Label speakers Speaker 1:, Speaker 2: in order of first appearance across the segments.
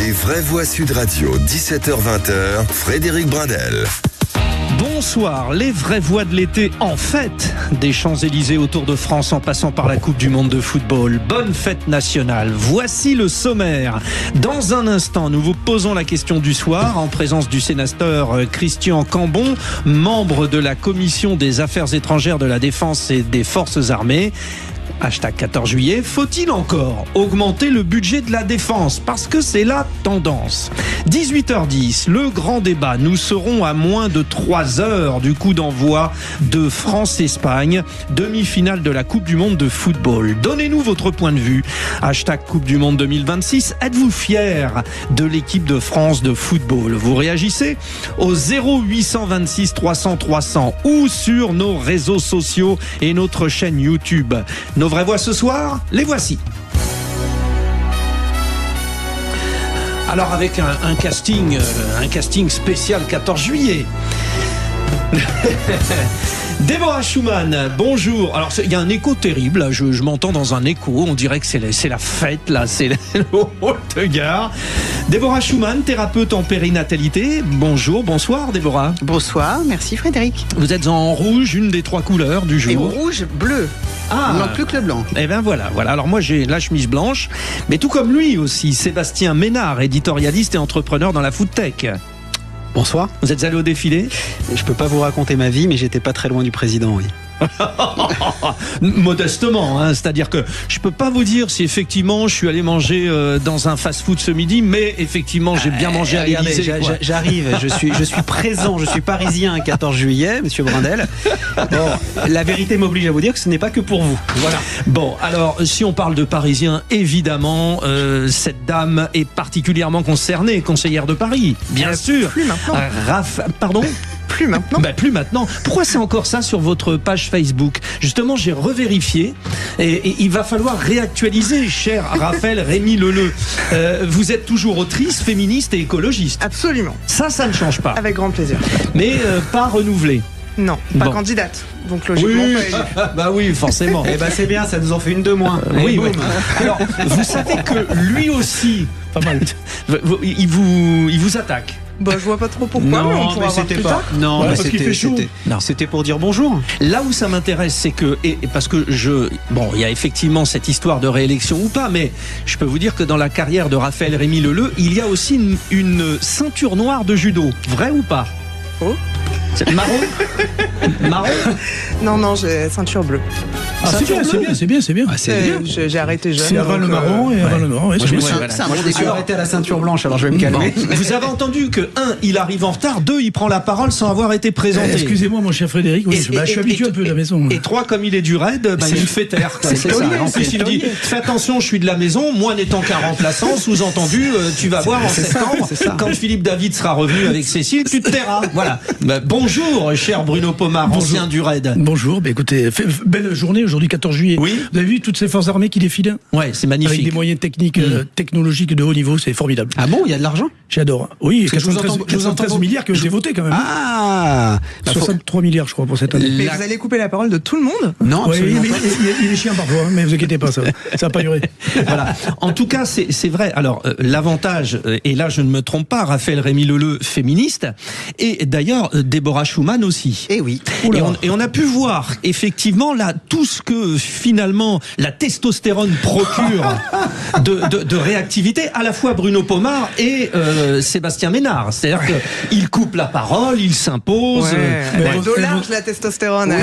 Speaker 1: Les vraies voix Sud Radio, 17h-20h, Frédéric Brindel.
Speaker 2: Bonsoir, les vraies voix de l'été en fête, des Champs-Élysées au Tour de France en passant par la Coupe du Monde de football. Bonne fête nationale. Voici le sommaire. Dans un instant, nous vous posons la question du soir en présence du sénateur Christian Cambon, membre de la Commission des Affaires étrangères de la Défense et des Forces armées. Hashtag 14 juillet, faut-il encore augmenter le budget de la défense? Parce que c'est la tendance. 18h10, le grand débat. Nous serons à moins de 3 heures du coup d'envoi de France-Espagne, demi-finale de la Coupe du Monde de football. Donnez-nous votre point de vue. Hashtag Coupe du Monde 2026. Êtes-vous fiers de l'équipe de France de football? Vous réagissez au 0826 300 300 ou sur nos réseaux sociaux et notre chaîne YouTube. Nos vraies voix ce soir, les voici. Alors avec un casting spécial 14 juillet. Déborah Schumann, bonjour. Alors il y a un écho terrible, là. Je m'entends dans un écho, on dirait que c'est la fête, là, c'est le Haute-Gare. Déborah Schumann, thérapeute en périnatalité. Bonjour, bonsoir Déborah.
Speaker 3: Bonsoir, merci Frédéric.
Speaker 2: Vous êtes en rouge, une des 3 couleurs du jour.
Speaker 3: Et rouge, bleu.
Speaker 2: Ah,
Speaker 3: il manque plus que le blanc.
Speaker 2: Eh bien voilà. Alors moi j'ai la chemise blanche, mais tout comme lui aussi, Sébastien Ménard, éditorialiste et entrepreneur dans la foodtech.
Speaker 4: Bonsoir.
Speaker 2: Vous êtes allé au défilé?
Speaker 4: Je peux pas vous raconter ma vie, mais j'étais pas très loin du président, oui.
Speaker 2: Modestement, hein, c'est-à-dire que je peux pas vous dire si effectivement je suis allé manger dans un fast-food ce midi, mais effectivement j'ai bien mangé à l'Élysée.
Speaker 4: J'arrive, je suis présent, je suis parisien 14 juillet, monsieur Brindel. Bon, la vérité m'oblige à vous dire que ce n'est pas que pour vous. Voilà.
Speaker 2: Bon, alors si on parle de Parisiens, évidemment, cette dame est particulièrement concernée, conseillère de Paris, bien sûr.
Speaker 3: Plus maintenant.
Speaker 2: Pardon?
Speaker 3: Plus maintenant.
Speaker 2: Plus maintenant. Pourquoi c'est encore ça sur votre page Facebook? Justement, j'ai revérifié et il va falloir réactualiser, cher Raphaël Rémy Leleu. Vous êtes toujours autrice, féministe et écologiste.
Speaker 3: Absolument.
Speaker 2: Ça ne change pas.
Speaker 3: Avec grand plaisir.
Speaker 2: Mais pas renouvelée.
Speaker 3: Non, pas candidate. Donc logiquement,
Speaker 2: bah oui, forcément.
Speaker 4: Eh ben c'est bien, ça nous en fait une de moins.
Speaker 2: Oui. Alors, vous savez que lui aussi, pas mal. Il vous attaque.
Speaker 3: Bah, je vois pas trop pourquoi, mais on pourra voir plus tard.
Speaker 4: Non,
Speaker 2: ouais,
Speaker 4: mais c'était pour dire bonjour.
Speaker 2: Là où ça m'intéresse, c'est que, parce que il y a effectivement cette histoire de réélection ou pas, mais je peux vous dire que dans la carrière de Raphaël Rémy Leleu, il y a aussi une ceinture noire de judo. Vrai ou pas?
Speaker 3: Oh.
Speaker 2: C'est marron?
Speaker 3: Non, j'ai ceinture bleue.
Speaker 5: Ah, c'est bien.
Speaker 3: J'ai arrêté jeune.
Speaker 5: C'est avant le marron et avant le noir. Ouais,
Speaker 4: Je me suis arrêté à la ceinture blanche, alors je vais me calmer.
Speaker 2: Vous avez entendu que 1, il arrive en retard, 2, il prend la parole sans avoir été présenté.
Speaker 5: Excusez-moi, mon cher Frédéric, oui, je suis habitué un peu de la maison.
Speaker 2: Et 3, comme il est du raid, il me fait taire.
Speaker 4: C'est ça.
Speaker 2: En plus, il me dit, fais attention, je suis de la maison, moi n'étant qu'un remplaçant, sous-entendu, tu vas voir en septembre, quand Philippe David sera revenu avec Cécile, tu te tairas. Voilà. Bonjour, cher Bruno Pomar, ancien du raid.
Speaker 5: Bonjour, écoutez, belle journée aujourd'hui, 14 juillet.
Speaker 2: Oui.
Speaker 5: Vous avez vu toutes ces forces armées qui défilent?
Speaker 2: Ouais, c'est magnifique.
Speaker 5: Avec des moyens techniques, technologiques de haut niveau, c'est formidable.
Speaker 4: Ah bon, il y a de l'argent?
Speaker 5: J'adore. Oui,
Speaker 4: je vous entends
Speaker 5: 93 milliards qui ont été votés quand même.
Speaker 4: Ah,
Speaker 5: 63 milliards, je crois, pour cette année.
Speaker 3: Mais vous allez couper la parole de tout le monde?
Speaker 4: Non, absolument
Speaker 5: pas. Il est chiant parfois, mais vous inquiétez pas, ça va pas durer.
Speaker 2: Voilà. En tout cas, c'est vrai. Alors, l'avantage, et là je ne me trompe pas, Raphaël Rémy Leleu, féministe, et d'ailleurs Déborah Schumann aussi.
Speaker 4: Eh oui.
Speaker 2: Et on a pu voir effectivement là tout ce que finalement la testostérone procure de réactivité, à la fois Bruno Pomar et Sébastien Ménard. C'est-à-dire qu'il coupe la parole, il s'impose.
Speaker 3: De large la testostérone.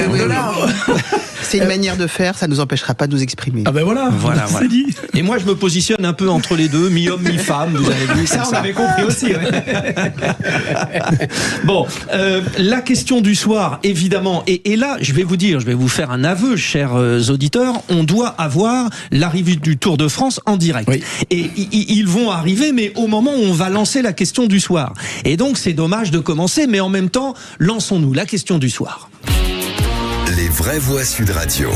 Speaker 4: C'est une manière de faire, ça ne nous empêchera pas de nous exprimer.
Speaker 5: Ah ben voilà.
Speaker 2: C'est dit. Et moi je me positionne un peu entre les deux, mi-homme, mi-femme, vous avez vu.
Speaker 4: Ça on avait compris aussi.
Speaker 2: Bon, la question du soir, évidemment, et là je vais vous faire un aveu, chers auditeurs, on doit avoir l'arrivée du Tour de France en direct. Oui. Et ils vont arriver, mais au moment où on va lancer la question du soir. Et donc c'est dommage de commencer, mais en même temps, lançons-nous la question du soir.
Speaker 1: Les vraies voix Sud Radio.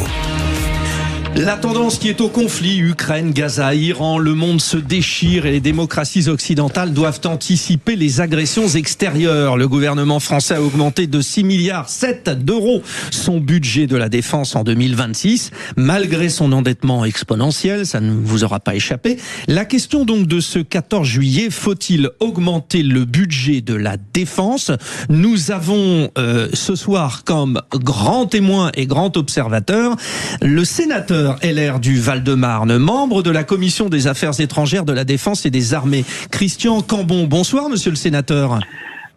Speaker 2: La tendance qui est au conflit, Ukraine, Gaza, Iran, le monde se déchire et les démocraties occidentales doivent anticiper les agressions extérieures. Le gouvernement français a augmenté de 6,7 milliards d'euros son budget de la défense en 2026, malgré son endettement exponentiel, ça ne vous aura pas échappé. La question donc de ce 14 juillet, faut-il augmenter le budget de la défense? Nous avons ce soir comme grand témoin et grand observateur le sénateur LR du Val-de-Marne, membre de la commission des affaires étrangères, de la défense et des armées, Christian Cambon. Bonsoir monsieur le sénateur.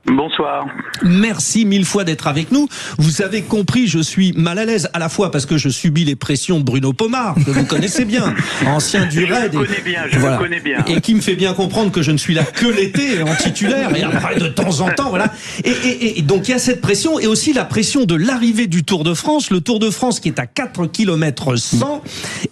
Speaker 6: Bonsoir.
Speaker 2: Merci mille fois d'être avec nous. Vous avez compris, je suis mal à l'aise, à la fois parce que je subis les pressions de Bruno Pomar, que vous connaissez bien, ancien du RAID.
Speaker 6: Je le connais bien.
Speaker 2: Et qui me fait bien comprendre que je ne suis là que l'été en titulaire, et après de temps en temps, voilà. Et donc il y a cette pression, et aussi la pression de l'arrivée du Tour de France, le Tour de France qui est à 4 km 100,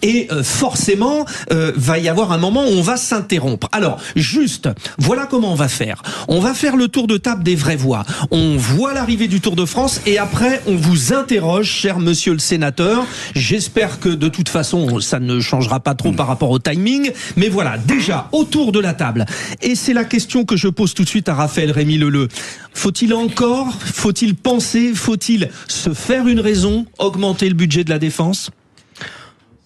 Speaker 2: et forcément, va y avoir un moment où on va s'interrompre. Alors, juste, voilà comment on va faire. On va faire le tour de table des vraies voix. On voit l'arrivée du Tour de France et après on vous interroge, cher monsieur le sénateur. J'espère que de toute façon ça ne changera pas trop par rapport au timing, mais voilà, déjà autour de la table. Et c'est la question que je pose tout de suite à Raphaël Rémy-Leleu. Faut-il penser, faut-il se faire une raison, augmenter le budget de la défense ?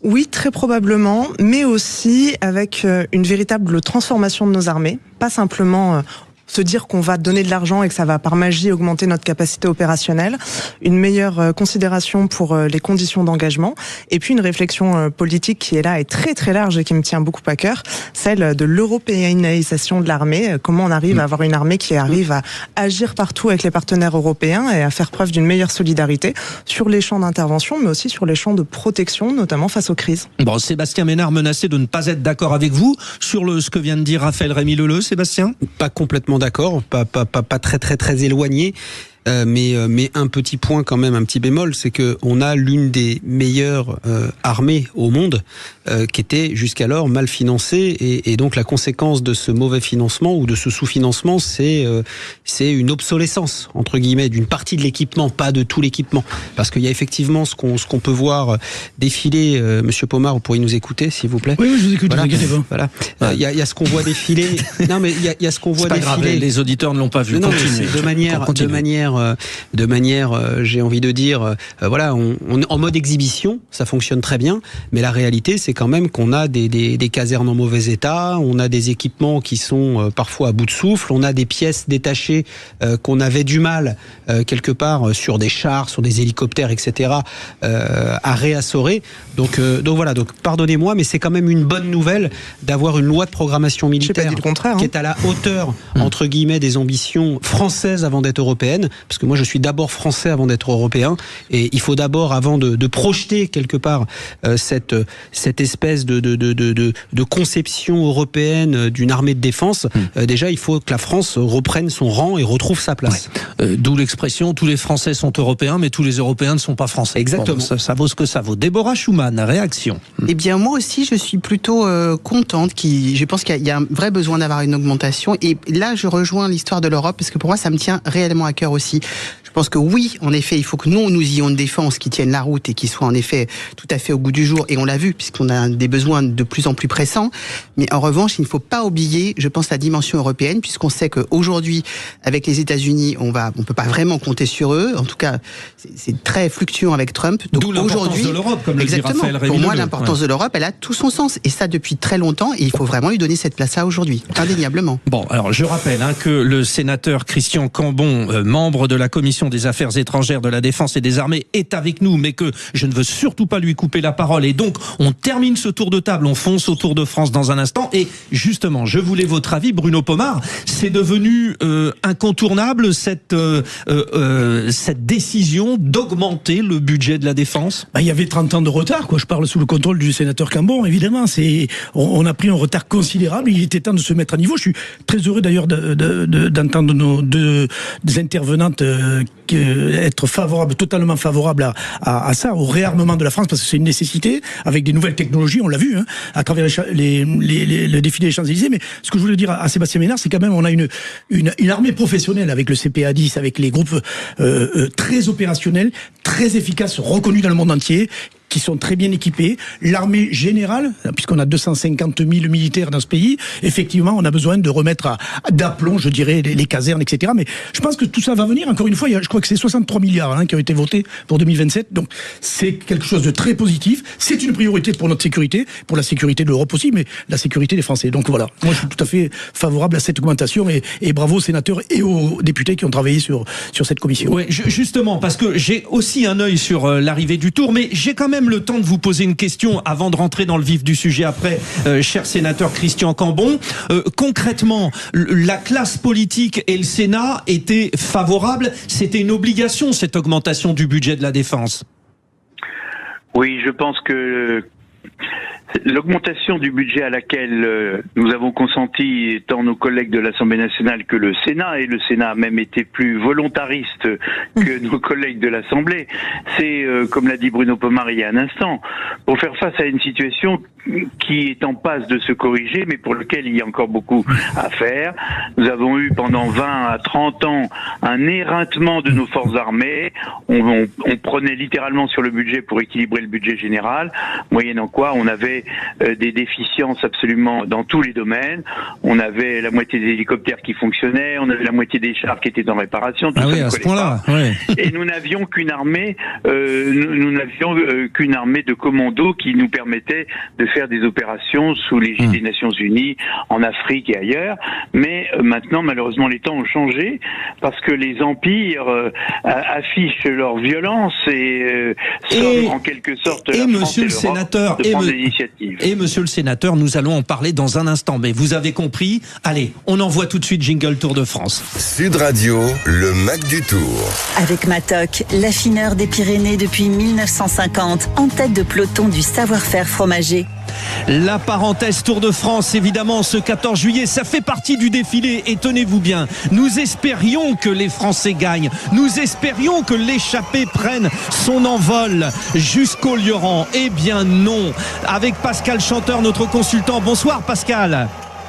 Speaker 3: Oui, très probablement, mais aussi avec une véritable transformation de nos armées, pas simplement se dire qu'on va donner de l'argent et que ça va par magie augmenter notre capacité opérationnelle, une meilleure considération pour les conditions d'engagement, et puis une réflexion politique qui est là et très très large et qui me tient beaucoup à cœur, celle de l'européanisation de l'armée, comment on arrive à avoir une armée qui arrive à agir partout avec les partenaires européens et à faire preuve d'une meilleure solidarité sur les champs d'intervention, mais aussi sur les champs de protection, notamment face aux crises.
Speaker 2: Bon, Sébastien Ménard menacé de ne pas être d'accord avec vous sur ce que vient de dire Raphaël Rémy-Leleu, Sébastien ?
Speaker 4: Pas complètement d'accord, pas très éloigné. Mais un petit point quand même, un petit bémol, c'est que on a l'une des meilleures armées au monde qui était jusqu'alors mal financée, et donc la conséquence de ce mauvais financement ou de ce sous-financement, c'est une obsolescence entre guillemets d'une partie de l'équipement, pas de tout l'équipement, parce qu'il y a effectivement ce qu'on peut voir défiler. Monsieur Pomar, vous pourriez nous écouter s'il vous plaît?
Speaker 5: Oui, je vous écoute.
Speaker 4: Voilà.
Speaker 5: Vous inquiétez pas.
Speaker 4: Voilà. Il y a ce qu'on voit défiler. Non, mais il y a ce qu'on voit
Speaker 2: pas
Speaker 4: défiler.
Speaker 2: Grave, les auditeurs ne l'ont pas vu.
Speaker 4: Non,
Speaker 2: Continuez.
Speaker 4: De manière, j'ai envie de dire, voilà, on en mode exhibition, ça fonctionne très bien, mais la réalité, c'est quand même qu'on a des casernes en mauvais état, on a des équipements qui sont parfois à bout de souffle, on a des pièces détachées qu'on avait du mal quelque part sur des chars, sur des hélicoptères, etc. À réassorer. Donc voilà. Donc pardonnez-moi, mais c'est quand même une bonne nouvelle d'avoir une loi de programmation militaire qui est à la hauteur entre guillemets des ambitions françaises avant d'être européennes. Parce que moi, je suis d'abord français avant d'être européen, et il faut d'abord, avant de projeter quelque part cette espèce de conception européenne d'une armée de défense, déjà il faut que la France reprenne son rang et retrouve sa place.
Speaker 2: Ouais. D'où l'expression, tous les Français sont européens, mais tous les Européens ne sont pas français.
Speaker 4: Exactement.
Speaker 2: Bon, ça vaut ce que ça vaut. Déborah Schumann, réaction.
Speaker 7: Eh bien, moi aussi, je suis plutôt contente. Je pense qu'il y a un vrai besoin d'avoir une augmentation. Et là, je rejoins l'histoire de l'Europe, parce que pour moi, ça me tient réellement à cœur aussi. Je pense que oui, en effet, il faut que nous ayons une défense qui tienne la route et qui soit en effet tout à fait au goût du jour. Et on l'a vu, puisqu'on a des besoins de plus en plus pressants. Mais en revanche, il ne faut pas oublier, je pense, la dimension européenne, puisqu'on sait qu'aujourd'hui, avec les États-Unis, on peut pas vraiment compter sur eux. En tout cas, c'est très fluctuant avec Trump. Donc
Speaker 2: d'où l'importance de l'Europe, comme le dit Raphaël Rémy-Leleu.
Speaker 7: Pour moi, l'importance de l'Europe, elle a tout son sens. Et ça, depuis très longtemps. Et il faut vraiment lui donner cette place-là aujourd'hui, indéniablement.
Speaker 2: Bon, alors je rappelle que le sénateur Christian Cambon, membre de la commission des affaires étrangères, de la défense et des armées, est avec nous, mais que je ne veux surtout pas lui couper la parole. Et donc, on termine ce tour de table, on fonce au Tour de France dans un instant. Et justement, je voulais votre avis, Bruno Pomar. C'est devenu incontournable cette décision d'augmenter le budget de la défense?
Speaker 5: Il y avait 30 ans de retard, quoi. Je parle sous le contrôle du sénateur Cambon, évidemment. On a pris un retard considérable. Il était temps de se mettre à niveau. Je suis très heureux d'ailleurs d'entendre nos deux intervenantes être totalement favorable à ça, au réarmement de la France, parce que c'est une nécessité, avec des nouvelles technologies, on l'a vu, à travers le défilé des Champs-Élysées. Mais ce que je voulais dire à Sébastien Ménard, c'est quand même, on a une armée professionnelle avec le CPA-10, avec les groupes très opérationnels, très efficaces, reconnus dans le monde entier, qui sont très bien équipés. L'armée générale, puisqu'on a 250 000 militaires dans ce pays, effectivement, on a besoin de remettre d'aplomb, je dirais, les casernes, etc. Mais je pense que tout ça va venir. Encore une fois, je crois que c'est 63 milliards qui ont été votés pour 2027. Donc, c'est quelque chose de très positif. C'est une priorité pour notre sécurité, pour la sécurité de l'Europe aussi, mais la sécurité des Français. Donc voilà, moi je suis tout à fait favorable à cette augmentation et bravo aux sénateurs et aux députés qui ont travaillé sur cette commission.
Speaker 2: Oui, justement, parce que j'ai aussi un œil sur l'arrivée du Tour, mais j'ai quand même le temps de vous poser une question avant de rentrer dans le vif du sujet après, cher sénateur Christian Cambon. Concrètement, la classe politique et le Sénat étaient favorables. C'était une obligation, cette augmentation du budget de la défense.
Speaker 6: Oui, je pense que l'augmentation du budget à laquelle nous avons consenti, tant nos collègues de l'Assemblée nationale que le Sénat, et le Sénat a même été plus volontariste que nos collègues de l'Assemblée, c'est, comme l'a dit Bruno Pomar il y a un instant, pour faire face à une situation qui est en passe de se corriger, mais pour lequel il y a encore beaucoup à faire. Nous avons eu pendant 20 à 30 ans un éreintement de nos forces armées. On prenait littéralement sur le budget pour équilibrer le budget général, moyennant quoi on avait des déficiences absolument dans tous les domaines. On avait la moitié des hélicoptères qui fonctionnaient, on avait la moitié des chars qui étaient en réparation. Tout
Speaker 2: à ce point-là. Ouais.
Speaker 6: Et nous n'avions qu'une armée, qu'une armée de commandos qui nous permettait de faire des opérations sous l'égide des Nations Unies, en Afrique et ailleurs. Mais maintenant, malheureusement, les temps ont changé parce que les empires affichent leur violence et en quelque sorte la France
Speaker 2: monsieur le sénateur,
Speaker 6: de prendre des initiatives.
Speaker 2: Et monsieur le sénateur, nous allons en parler dans un instant. Mais vous avez compris. Allez, on envoie tout de suite jingle Tour de France.
Speaker 1: Sud Radio, le Mac du Tour.
Speaker 8: Avec Matok, l'affineur des Pyrénées depuis 1950, en tête de peloton du savoir-faire fromager.
Speaker 2: La parenthèse Tour de France, évidemment, ce 14 juillet, ça fait partie du défilé. Et tenez-vous bien, nous espérions que les Français gagnent. Nous espérions que l'échappée prenne son envol jusqu'au Lioran. Eh bien non. Avec Pascal Chanteur, notre consultant. Bonsoir Pascal.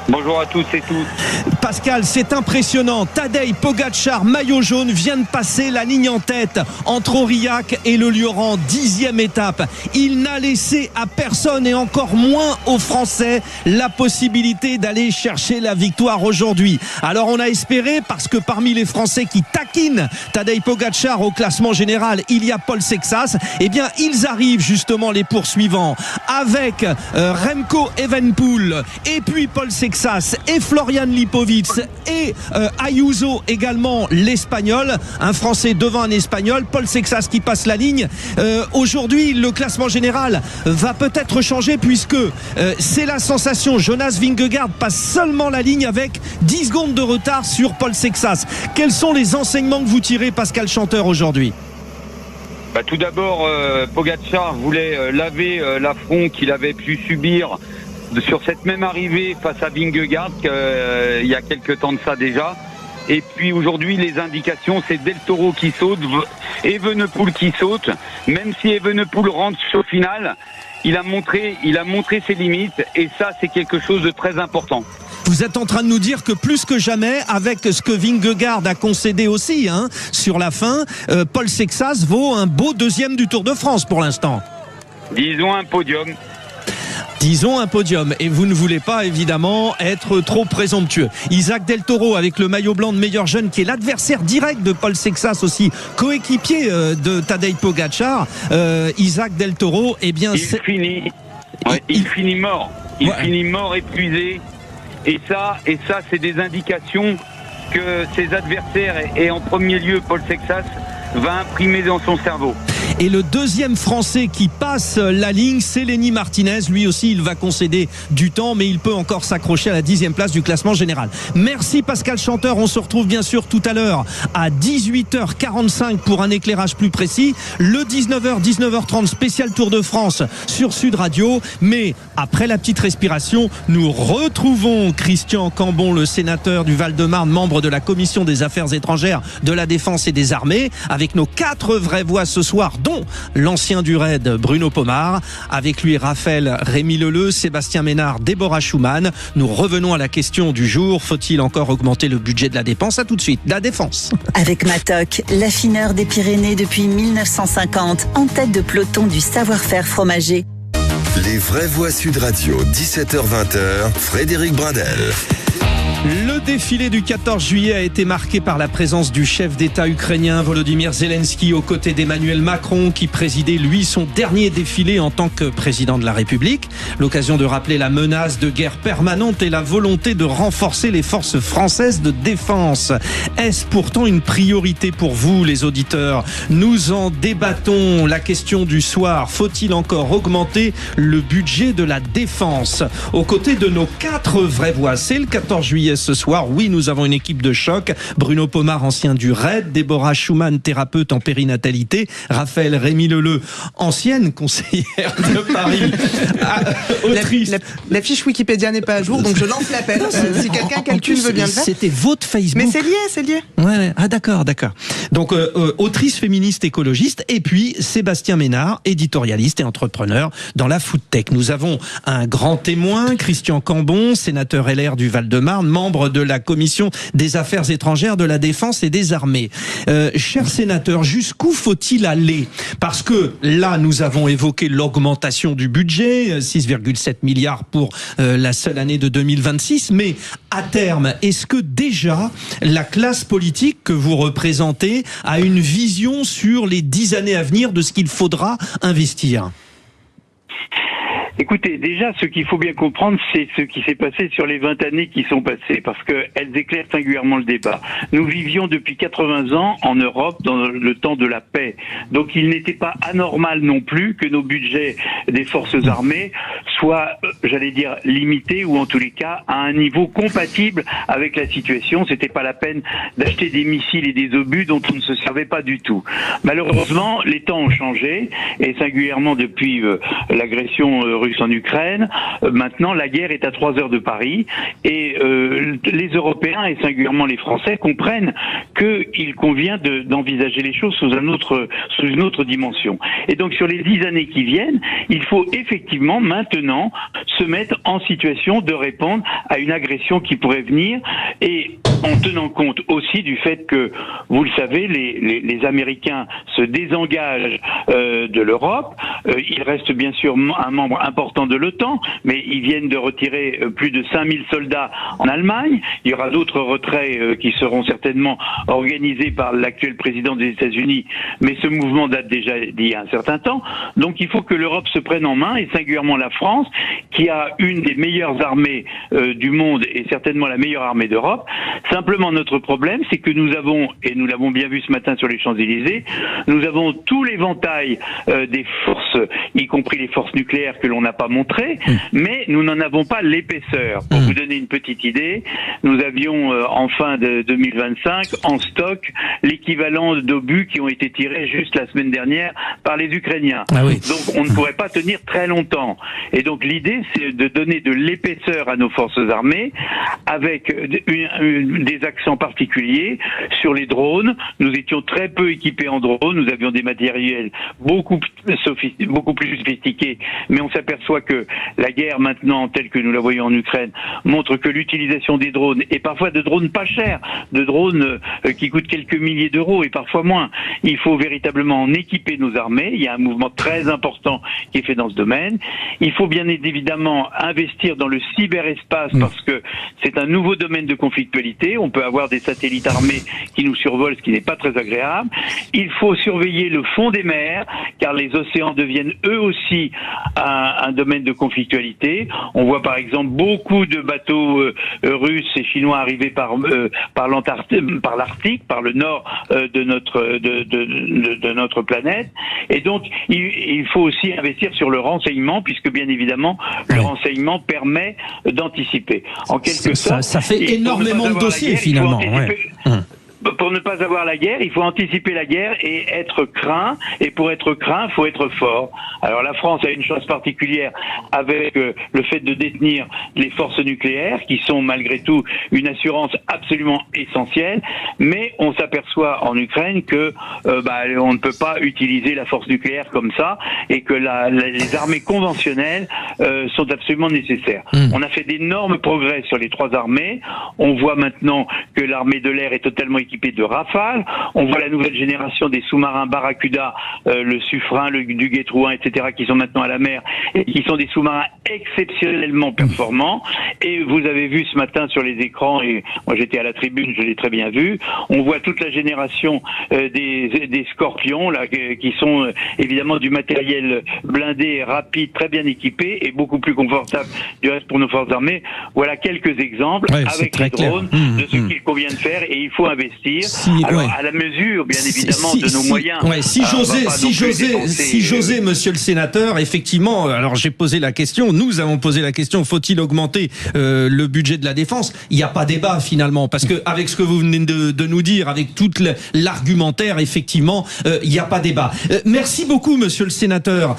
Speaker 9: Bonjour à tous et toutes.
Speaker 2: Pascal, c'est impressionnant. Tadej Pogačar, maillot jaune, vient de passer la ligne en tête entre Aurillac et le Lioran, 10e étape. Il n'a laissé à personne et encore moins aux Français la possibilité d'aller chercher la victoire aujourd'hui. Alors on a espéré, parce que parmi les Français qui taquinent Tadej Pogačar au classement général, il y a Paul Sexas. Eh bien, ils arrivent justement les poursuivants avec Remco Evenepoel et puis Paul Sexas et Florian Lipovic et Ayuso également, l'Espagnol, un Français devant un Espagnol, Paul Sexas qui passe la ligne. Aujourd'hui, le classement général va peut-être changer puisque c'est la sensation. Jonas Vingegaard passe seulement la ligne avec 10 secondes de retard sur Paul Sexas. Quels sont les enseignements que vous tirez, Pascal Chanteur, aujourd'hui ?
Speaker 9: Tout d'abord, Pogačar voulait laver l'affront qu'il avait pu subir sur cette même arrivée face à Vingegaard il y a quelques temps de ça déjà. Et puis aujourd'hui, les indications, c'est Del Toro qui saute, Evenepoel qui saute. Même si Evenepoel rentre au final, il a montré ses limites et ça, c'est quelque chose de très important.
Speaker 2: Vous êtes en train de nous dire que plus que jamais, avec ce que Vingegaard a concédé aussi sur la fin, Paul Sexas vaut un beau deuxième du Tour de France pour l'instant.
Speaker 9: Disons un podium.
Speaker 2: Disons un podium, et vous ne voulez pas évidemment être trop présomptueux. Isaac Del Toro avec le maillot blanc de meilleur jeune, qui est l'adversaire direct de Paul Sexas aussi, coéquipier de Tadej Pogačar. Isaac Del Toro, eh bien,
Speaker 9: il finit mort. Il finit mort, épuisé. Et ça, c'est des indications que ses adversaires, et en premier lieu Paul Sexas, va imprimer dans son cerveau.
Speaker 2: Et le deuxième Français qui passe la ligne, c'est Lenny Martinez. Lui aussi, il va concéder du temps, mais il peut encore s'accrocher à la 10e place du classement général. Merci Pascal Chanteur. On se retrouve bien sûr tout à l'heure à 18h45 pour un éclairage plus précis. Le 19h, 19h30, spécial Tour de France sur Sud Radio. Mais après la petite respiration, nous retrouvons Christian Cambon, le sénateur du Val-de-Marne, membre de la Commission des Affaires étrangères, de la Défense et des Armées, avec nos 4 vraies voix ce soir, dont l'ancien du RAID, Bruno Pomar. Avec lui, Raphaël Rémy-Leleu, Sébastien Ménard, Déborah Schumann. Nous revenons à la question du jour. Faut-il encore augmenter le budget de la dépense? À tout de suite. La défense.
Speaker 8: Avec Matok, l'affineur des Pyrénées depuis 1950, en tête de peloton du savoir-faire fromager.
Speaker 1: Les vraies voix Sud Radio, 17h-20h, Frédéric Brindel.
Speaker 2: Le défilé du 14 juillet a été marqué par la présence du chef d'État ukrainien Volodymyr Zelensky aux côtés d'Emmanuel Macron qui présidait lui son dernier défilé en tant que président de la République. L'occasion de rappeler la menace de guerre permanente et la volonté de renforcer les forces françaises de défense. Est-ce pourtant une priorité pour vous les auditeurs? Nous en débattons. La question du soir, faut-il encore augmenter le budget de la défense? Aux côtés de nos 4 vraies voix, c'est le 14 juillet ce soir. Oui, nous avons une équipe de choc. Bruno Pomar, ancien du RAID, Déborah Schumann, thérapeute en périnatalité, Raphaël Rémy-Leleu, ancienne conseillère de Paris, autrice.
Speaker 3: La fiche Wikipédia n'est pas à jour, donc je lance l'appel. Si quelqu'un calcule veut bien le faire.
Speaker 2: C'était votre Facebook.
Speaker 3: Mais c'est lié.
Speaker 2: Ouais. Ah d'accord. Donc autrice féministe écologiste et puis Sébastien Ménard, éditorialiste et entrepreneur dans la foodtech. Nous avons un grand témoin, Christian Cambon, sénateur LR du Val-de-Marne, membre de la commission des affaires étrangères, de la défense et des armées. Cher sénateur, jusqu'où faut-il aller? Parce que là, nous avons évoqué l'augmentation du budget, 6,7 milliards pour la seule année de 2026, mais à terme, est-ce que déjà la classe politique que vous représentez a une vision sur les 10 années à venir de ce qu'il faudra investir?
Speaker 6: Écoutez, déjà, ce qu'il faut bien comprendre, c'est ce qui s'est passé sur les 20 années qui sont passées, parce qu'elles éclairent singulièrement le débat. Nous vivions depuis 80 ans en Europe dans le temps de la paix. Donc il n'était pas anormal non plus que nos budgets des forces armées soient, j'allais dire, limités, ou en tous les cas, à un niveau compatible avec la situation. C'était pas la peine d'acheter des missiles et des obus dont on ne se servait pas du tout. Malheureusement, les temps ont changé, et singulièrement depuis l'agression russe en Ukraine. Maintenant, la guerre est à 3 heures de Paris, et les Européens et singulièrement les Français comprennent qu'il convient d'envisager les choses sous une autre dimension. Et donc, sur les 10 années qui viennent, il faut effectivement maintenant se mettre en situation de répondre à une agression qui pourrait venir, et en tenant compte aussi du fait que, vous le savez, les Américains se désengagent de l'Europe. Il reste bien sûr un membre important de l'OTAN, mais ils viennent de retirer plus de 5000 soldats en Allemagne. Il y aura d'autres retraits qui seront certainement organisés par l'actuel président des États-Unis, mais ce mouvement date déjà d'il y a un certain temps. Donc il faut que l'Europe se prenne en main, et singulièrement la France, qui a une des meilleures armées du monde et certainement la meilleure armée d'Europe. Simplement, notre problème, c'est que nous avons, et nous l'avons bien vu ce matin sur les Champs-Élysées, nous avons tout l'éventail des forces, y compris les forces nucléaires que l'on n'a pas montrées, mais nous n'en avons pas l'épaisseur. Pour vous donner une petite idée, nous avions en fin de 2025 en stock l'équivalent d'obus qui ont été tirés juste la semaine dernière par les Ukrainiens.
Speaker 2: Ah oui.
Speaker 6: Donc on ne pourrait pas tenir très longtemps. Et donc l'idée, c'est de donner de l'épaisseur à nos forces armées avec des accents particuliers sur les drones. Nous étions très peu équipés en drones, nous avions des matériels beaucoup plus sophistiqués, mais on s'aperçoit que la guerre maintenant, telle que nous la voyons en Ukraine, montre que l'utilisation des drones, et parfois de drones pas chers, de drones qui coûtent quelques milliers d'euros et parfois moins, il faut véritablement en équiper nos armées. Il y a un mouvement très important qui est fait dans ce domaine. Il faut bien évidemment investir dans le cyberespace, parce que c'est un nouveau domaine de conflictualité. On peut avoir des satellites armés qui nous survolent, ce qui n'est pas très agréable. Il faut surveiller le fond des mers, car les océans deviennent eux aussi un domaine de conflictualité. On voit par exemple beaucoup de bateaux russes et chinois arriver par l'Arctique, par le nord de notre planète. Et donc il faut aussi investir sur le renseignement, puisque bien évidemment le renseignement permet d'anticiper. En quelque sorte,
Speaker 2: ça fait énormément de dossiers finalement.
Speaker 6: pour ne pas avoir la guerre, il faut anticiper la guerre et être craint. Et pour être craint, il faut être fort. Alors la France a une chance particulière avec le fait de détenir les forces nucléaires, qui sont malgré tout une assurance absolument essentielle. Mais on s'aperçoit en Ukraine que on ne peut pas utiliser la force nucléaire comme ça, et que les armées conventionnelles sont absolument nécessaires. On a fait d'énormes progrès sur les 3 armées. On voit maintenant que l'armée de l'air est totalement équipée de Rafale. On voit la nouvelle génération des sous-marins Barracuda, le Suffren, le Duguay-Trouin, etc., qui sont maintenant à la mer et qui sont des sous-marins exceptionnellement performants. Et vous avez vu ce matin sur les écrans, et moi j'étais à la tribune, je l'ai très bien vu, on voit toute la génération des Scorpions là, qui sont évidemment du matériel blindé, rapide, très bien équipé et beaucoup plus confortable du reste pour nos forces armées. Voilà quelques exemples avec les drones de ce qu'il convient de faire, et il faut investir à la mesure, bien évidemment, de nos moyens.
Speaker 2: Si j'osais, monsieur le sénateur, effectivement, alors j'ai posé la question, nous avons posé la question, faut-il augmenter le budget de la défense? Il n'y a pas débat finalement, parce que avec ce que vous venez de nous dire, avec tout l'argumentaire, effectivement, il n'y a pas débat. Merci beaucoup, monsieur le sénateur.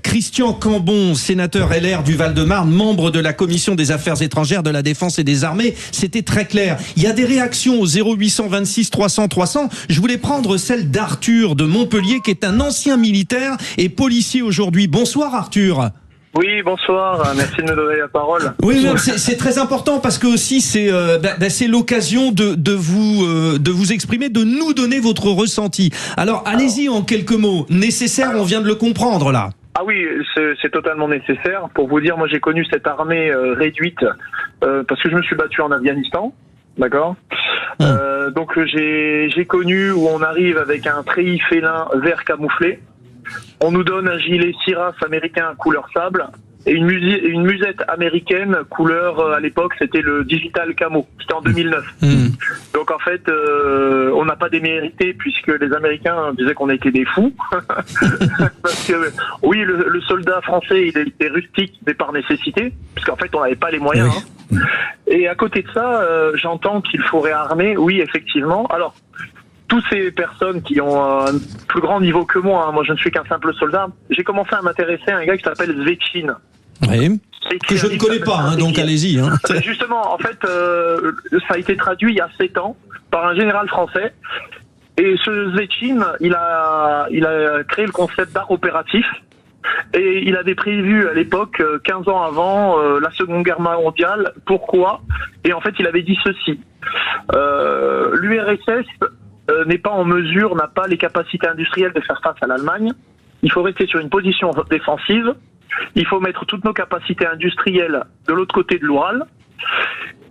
Speaker 2: Christian Cambon, sénateur LR du Val-de-Marne, membre de la commission des affaires étrangères, de la défense et des armées. C'était très clair. Il y a des réactions au 0826 300 300. Je voulais prendre celle d'Arthur de Montpellier, qui est un ancien militaire et policier aujourd'hui. Bonsoir Arthur.
Speaker 10: Oui, bonsoir. Merci de me donner la parole.
Speaker 2: Oui, c'est très important parce que aussi c'est l'occasion de vous exprimer, de nous donner votre ressenti. Alors, allez-y en quelques mots. Nécessaire, on vient de le comprendre là.
Speaker 10: Ah oui, c'est totalement nécessaire. Pour vous dire, moi j'ai connu cette armée réduite parce que je me suis battu en Afghanistan. D'accord. Donc j'ai connu où on arrive avec un treillis félin vert camouflé. On nous donne un gilet Siras américain couleur sable et une musette américaine couleur, à l'époque, c'était le Digital Camo. C'était en 2009. Donc en fait, on n'a pas démérité puisque les Américains disaient qu'on était des fous. Parce que oui, le soldat français, il était rustique, mais par nécessité, puisqu'en fait, on n'avait pas les moyens. Oui. Et à côté de ça, j'entends qu'il faut réarmer. Oui, effectivement. Alors, toutes ces personnes qui ont un plus grand niveau que moi, moi je ne suis qu'un simple soldat, j'ai commencé à m'intéresser à un gars qui s'appelle Zvechin.
Speaker 2: Oui. Que je ne connais pas, donc allez-y.
Speaker 10: Justement, en fait, ça a été traduit il y a 7 ans par un général français. Et ce Zvechin, il a créé le concept d'art opératif. Et il avait prévu à l'époque, 15 ans avant, la Seconde Guerre mondiale. Pourquoi? Et en fait, il avait dit ceci. L'URSS n'est pas en mesure, n'a pas les capacités industrielles de faire face à l'Allemagne. Il faut rester sur une position défensive. Il faut mettre toutes nos capacités industrielles de l'autre côté de l'Oural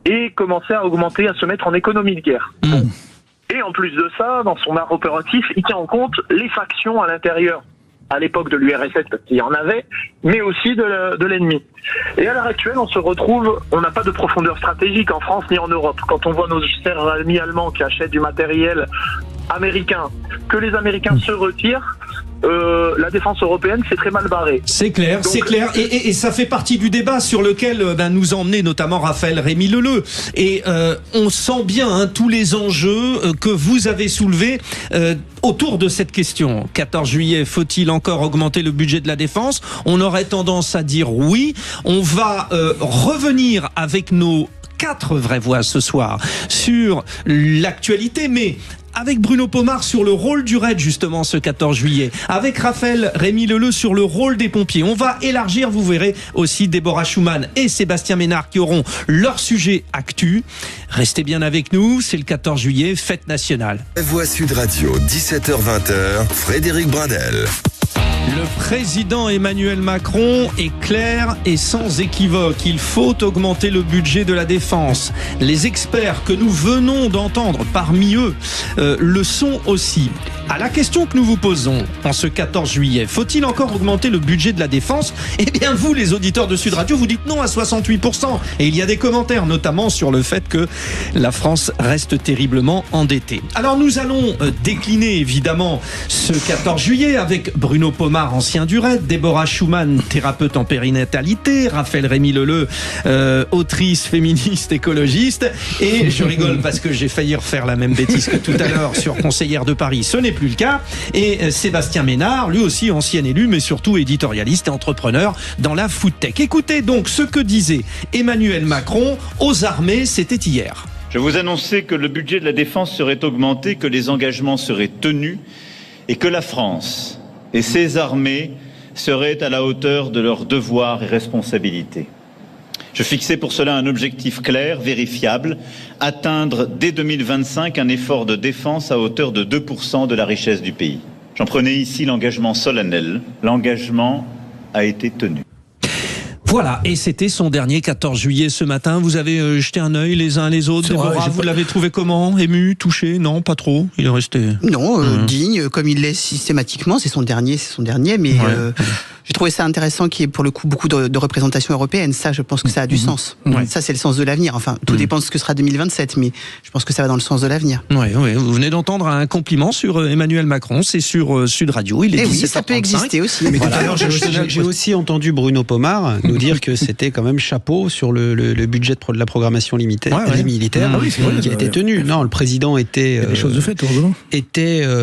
Speaker 10: et commencer à augmenter, à se mettre en économie de guerre. Et en plus de ça, dans son art opératif, il tient en compte les factions à l'intérieur, à l'époque de l'URSS, parce qu'il y en avait, mais aussi de l'ennemi. Et à l'heure actuelle, on se retrouve, on n'a pas de profondeur stratégique en France ni en Europe. Quand on voit nos chers amis allemands qui achètent du matériel américain, que les Américains se retirent, la défense européenne, c'est très mal barré.
Speaker 2: C'est clair, donc, c'est clair. Et ça fait partie du débat sur lequel nous a emmené notamment Raphaël Rémy-Leleu. Et on sent bien tous les enjeux que vous avez soulevés autour de cette question. 14 juillet, faut-il encore augmenter le budget de la défense? On aurait tendance à dire oui. On va revenir avec nos 4 vraies voix ce soir sur l'actualité, mais avec Bruno Pomar sur le rôle du RAID justement ce 14 juillet, avec Raphaël Rémy-Leleu sur le rôle des pompiers. On va élargir, vous verrez aussi Déborah Schumann et Sébastien Ménard qui auront leur sujet actu. Restez bien avec nous, c'est le 14 juillet, fête nationale.
Speaker 1: Voix Sud Radio, 17h-20h, Frédéric Bradel.
Speaker 2: Le président Emmanuel Macron est clair et sans équivoque. Il faut augmenter le budget de la défense. Les experts que nous venons d'entendre, parmi eux, le sont aussi. À la question que nous vous posons en ce 14 juillet, faut-il encore augmenter le budget de la défense? Eh bien vous, les auditeurs de Sud Radio, vous dites non à 68%. Et il y a des commentaires, notamment sur le fait que la France reste terriblement endettée. Alors nous allons décliner évidemment ce 14 juillet avec Bruno Pomar ancien du RAID, Déborah Schumann, thérapeute en périnatalité, Raphaël Rémy-Leleu, autrice, féministe, écologiste, et je rigole parce que j'ai failli refaire la même bêtise que tout à l'heure sur Conseillère de Paris, ce n'est plus le cas, et Sébastien Ménard, lui aussi ancien élu, mais surtout éditorialiste et entrepreneur dans la foodtech. Écoutez donc ce que disait Emmanuel Macron aux armées, c'était hier.
Speaker 11: Je vous annonçais que le budget de la défense serait augmenté, que les engagements seraient tenus et que la France et ses armées seraient à la hauteur de leurs devoirs et responsabilités. Je fixais pour cela un objectif clair, vérifiable, atteindre dès 2025 un effort de défense à hauteur de 2% de la richesse du pays. J'en prenais ici l'engagement solennel. L'engagement a été tenu.
Speaker 2: Voilà, et c'était son dernier 14 juillet ce matin. Vous avez jeté un œil les uns les autres. Déborah, vous l'avez trouvé comment? Ému, touché? Non, pas trop. Il est resté.
Speaker 7: Non, digne, comme il l'est systématiquement. C'est son dernier, mais j'ai trouvé ça intéressant qu'il y ait pour le coup beaucoup de représentation européenne. Ça, je pense que ça a du sens. Ça, c'est le sens de l'avenir. Enfin, tout dépend de ce que sera 2027, mais je pense que ça va dans le sens de l'avenir.
Speaker 2: Oui, vous venez d'entendre un compliment sur Emmanuel Macron. C'est sur Sud Radio. Il est 17h35.
Speaker 7: Oui, ça peut exister aussi.
Speaker 4: Mais tout à l'heure, j'ai aussi entendu Bruno Pomar nous dire que c'était quand même chapeau sur le budget de la programmation militaire qui a été tenu. Non, le président était...
Speaker 5: des choses de fait,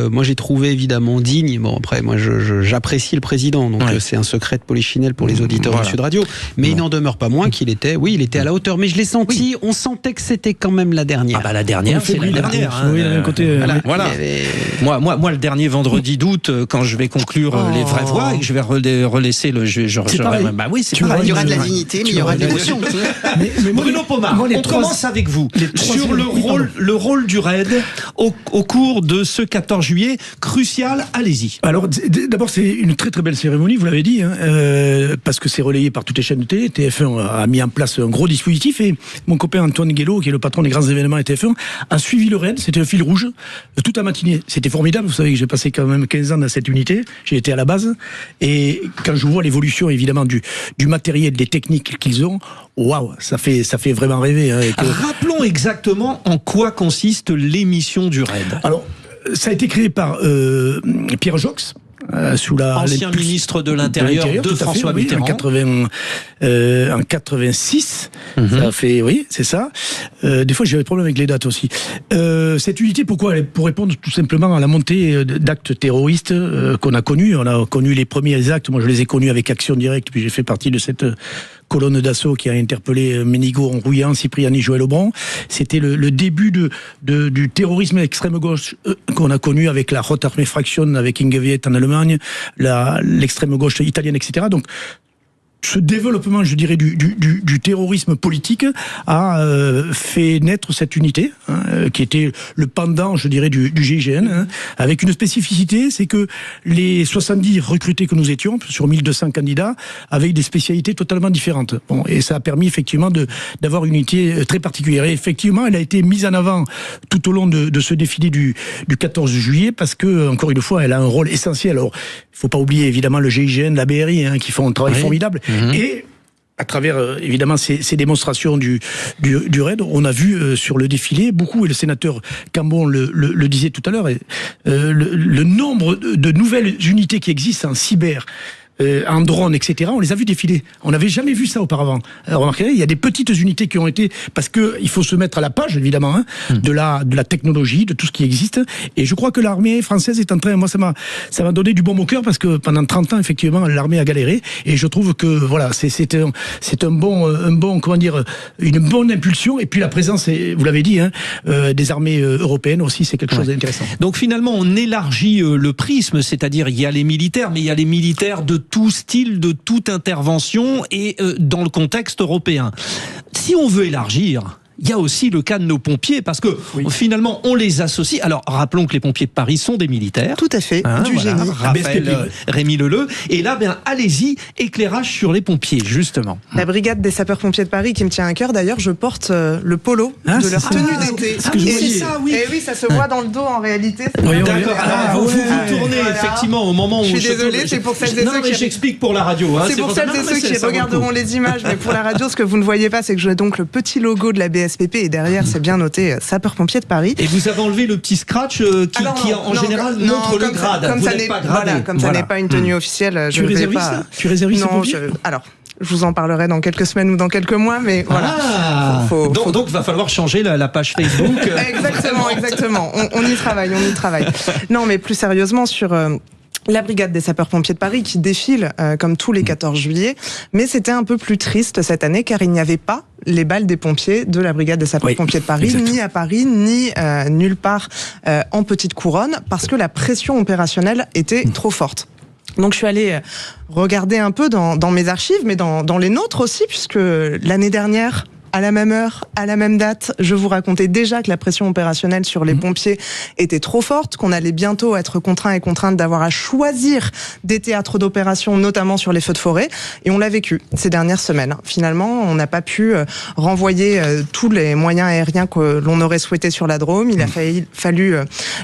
Speaker 4: moi, j'ai trouvé évidemment digne. Bon, après, moi, j'apprécie le président, donc c'est un secret de polichinelle pour les auditeurs de Sud Radio. Mais il n'en demeure pas moins qu'il était, il était à la hauteur. Mais je l'ai senti, on sentait que c'était quand même la dernière.
Speaker 2: Ah bah la dernière, c'est la dernière.
Speaker 5: Oui, il y a un côté...
Speaker 2: Voilà. Moi, le dernier vendredi d'août, quand je vais conclure les vraies voix et que je vais relaisser le...
Speaker 7: Bah oui, c'est pareil. Il y aura de la dignité, mais il y aura de l'émotion.
Speaker 2: Mais Bruno Pomar, on commence avec vous sur le rôle du RAID au cours de ce 14 juillet crucial. Allez-y.
Speaker 5: Alors, d'abord, c'est une très très belle cérémonie, vous l'avez dit, parce que c'est relayé par toutes les chaînes de télé. TF1 a mis en place un gros dispositif et mon copain Antoine Guélo, qui est le patron des grands événements à TF1, a suivi le RAID. C'était le fil rouge toute la matinée. C'était formidable. Vous savez que j'ai passé quand même 15 ans dans cette unité. J'ai été à la base et quand je vois l'évolution évidemment du matériel, des techniques qu'ils ont, waouh, ça fait vraiment rêver.
Speaker 2: Rappelons exactement en quoi consiste l'émission du RAID.
Speaker 5: Alors, ça a été créé par Pierre Jox. Sous
Speaker 2: ancien ministre de l'Intérieur de François Mitterrand.
Speaker 5: En 86, ça fait, c'est ça. Des fois, j'ai des problèmes avec les dates aussi. Cette unité, pourquoi? Pour répondre tout simplement à la montée d'actes terroristes qu'on a connus. On a connu les premiers actes. Moi, je les ai connus avec Action Directe, puis j'ai fait partie de cette colonne d'assaut qui a interpellé Ménigo en Rouillan, Cipriani, Joël Aubron. C'était le début du terrorisme extrême gauche qu'on a connu avec la Rotarmee Fraktion, avec Inge Viet en Allemagne, l'extrême gauche italienne, etc. Donc, ce développement, je dirais, du terrorisme politique a fait naître cette unité, qui était le pendant, je dirais, du GIGN, avec une spécificité, c'est que les 70 recrutés que nous étions, sur 1200 candidats, avaient des spécialités totalement différentes. Bon, et ça a permis effectivement d'avoir une unité très particulière. Et effectivement, elle a été mise en avant tout au long de ce défilé du 14 juillet, parce que, encore une fois, elle a un rôle essentiel. Alors, il ne faut pas oublier évidemment le GIGN, la BRI, qui font un travail formidable. Et à travers évidemment ces démonstrations du RAID, on a vu sur le défilé beaucoup, et le sénateur Cambon le disait tout à l'heure, le nombre de nouvelles unités qui existent en cyber, en drone, etc. On les a vus défiler. On n'avait jamais vu ça auparavant. Alors, remarquez, il y a des petites unités qui ont été, parce que il faut se mettre à la page, évidemment, de la technologie, de tout ce qui existe. Et je crois que l'armée française est en train, moi, ça m'a donné du baume au cœur, parce que pendant 30 ans, effectivement, l'armée a galéré. Et je trouve que, voilà, c'est un bon, comment dire, une bonne impulsion. Et puis la présence, vous l'avez dit, des armées européennes aussi, c'est quelque chose d'intéressant.
Speaker 2: Donc finalement, on élargit le prisme, c'est-à-dire il y a les militaires, mais il y a les militaires de tout style, de toute intervention et dans le contexte européen. Si on veut élargir, il y a aussi le cas de nos pompiers, parce que finalement, on les associe. Alors, rappelons que les pompiers de Paris sont des militaires.
Speaker 3: Tout à fait, du génie.
Speaker 2: Raphaël Rémy-Leleu. Et là, allez-y, éclairage sur les pompiers, justement.
Speaker 3: La brigade des sapeurs-pompiers de Paris, qui me tient à cœur, d'ailleurs, je porte le polo de leur tenue d'été.
Speaker 2: C'est ça, oui.
Speaker 3: Et oui, ça se voit dans le dos, en réalité.
Speaker 2: D'accord. Alors, vous tournez, effectivement, au moment où...
Speaker 3: Je suis désolée, c'est pour celles et ceux qui...
Speaker 2: j'explique pour la radio.
Speaker 3: C'est pour celles et ceux qui regarderont les images, mais pour la radio, ce que vous ne voyez pas, c'est que j'ai donc le petit logo de la BSP SPP et derrière c'est bien noté sapeurs-pompiers de Paris.
Speaker 2: Et vous avez enlevé le petit scratch qui en général montre le grade.
Speaker 3: Comme
Speaker 2: vous
Speaker 3: ça
Speaker 2: n'êtes pas gradé.
Speaker 3: Ça n'est pas une tenue officielle, je ne vais pas.
Speaker 5: Tu es réserviste pompier ?
Speaker 3: Alors. Je vous en parlerai dans quelques semaines ou dans quelques mois, mais voilà.
Speaker 2: Donc, va falloir changer la page Facebook.
Speaker 3: Exactement. On y travaille. Non, mais plus sérieusement sur la brigade des sapeurs-pompiers de Paris qui défile comme tous les 14 juillet. Mais c'était un peu plus triste cette année car il n'y avait pas les balles des pompiers de la brigade des sapeurs-pompiers de Paris, ni à Paris, ni nulle part en petite couronne, parce que la pression opérationnelle était trop forte. Donc je suis allée regarder un peu dans mes archives, mais dans les nôtres aussi, puisque l'année dernière, à la même heure, à la même date, je vous racontais déjà que la pression opérationnelle sur les pompiers était trop forte, qu'on allait bientôt être contraints et contraintes d'avoir à choisir des théâtres d'opération, notamment sur les feux de forêt, et on l'a vécu ces dernières semaines. Finalement, on n'a pas pu renvoyer tous les moyens aériens que l'on aurait souhaité sur la Drôme. Il a fallu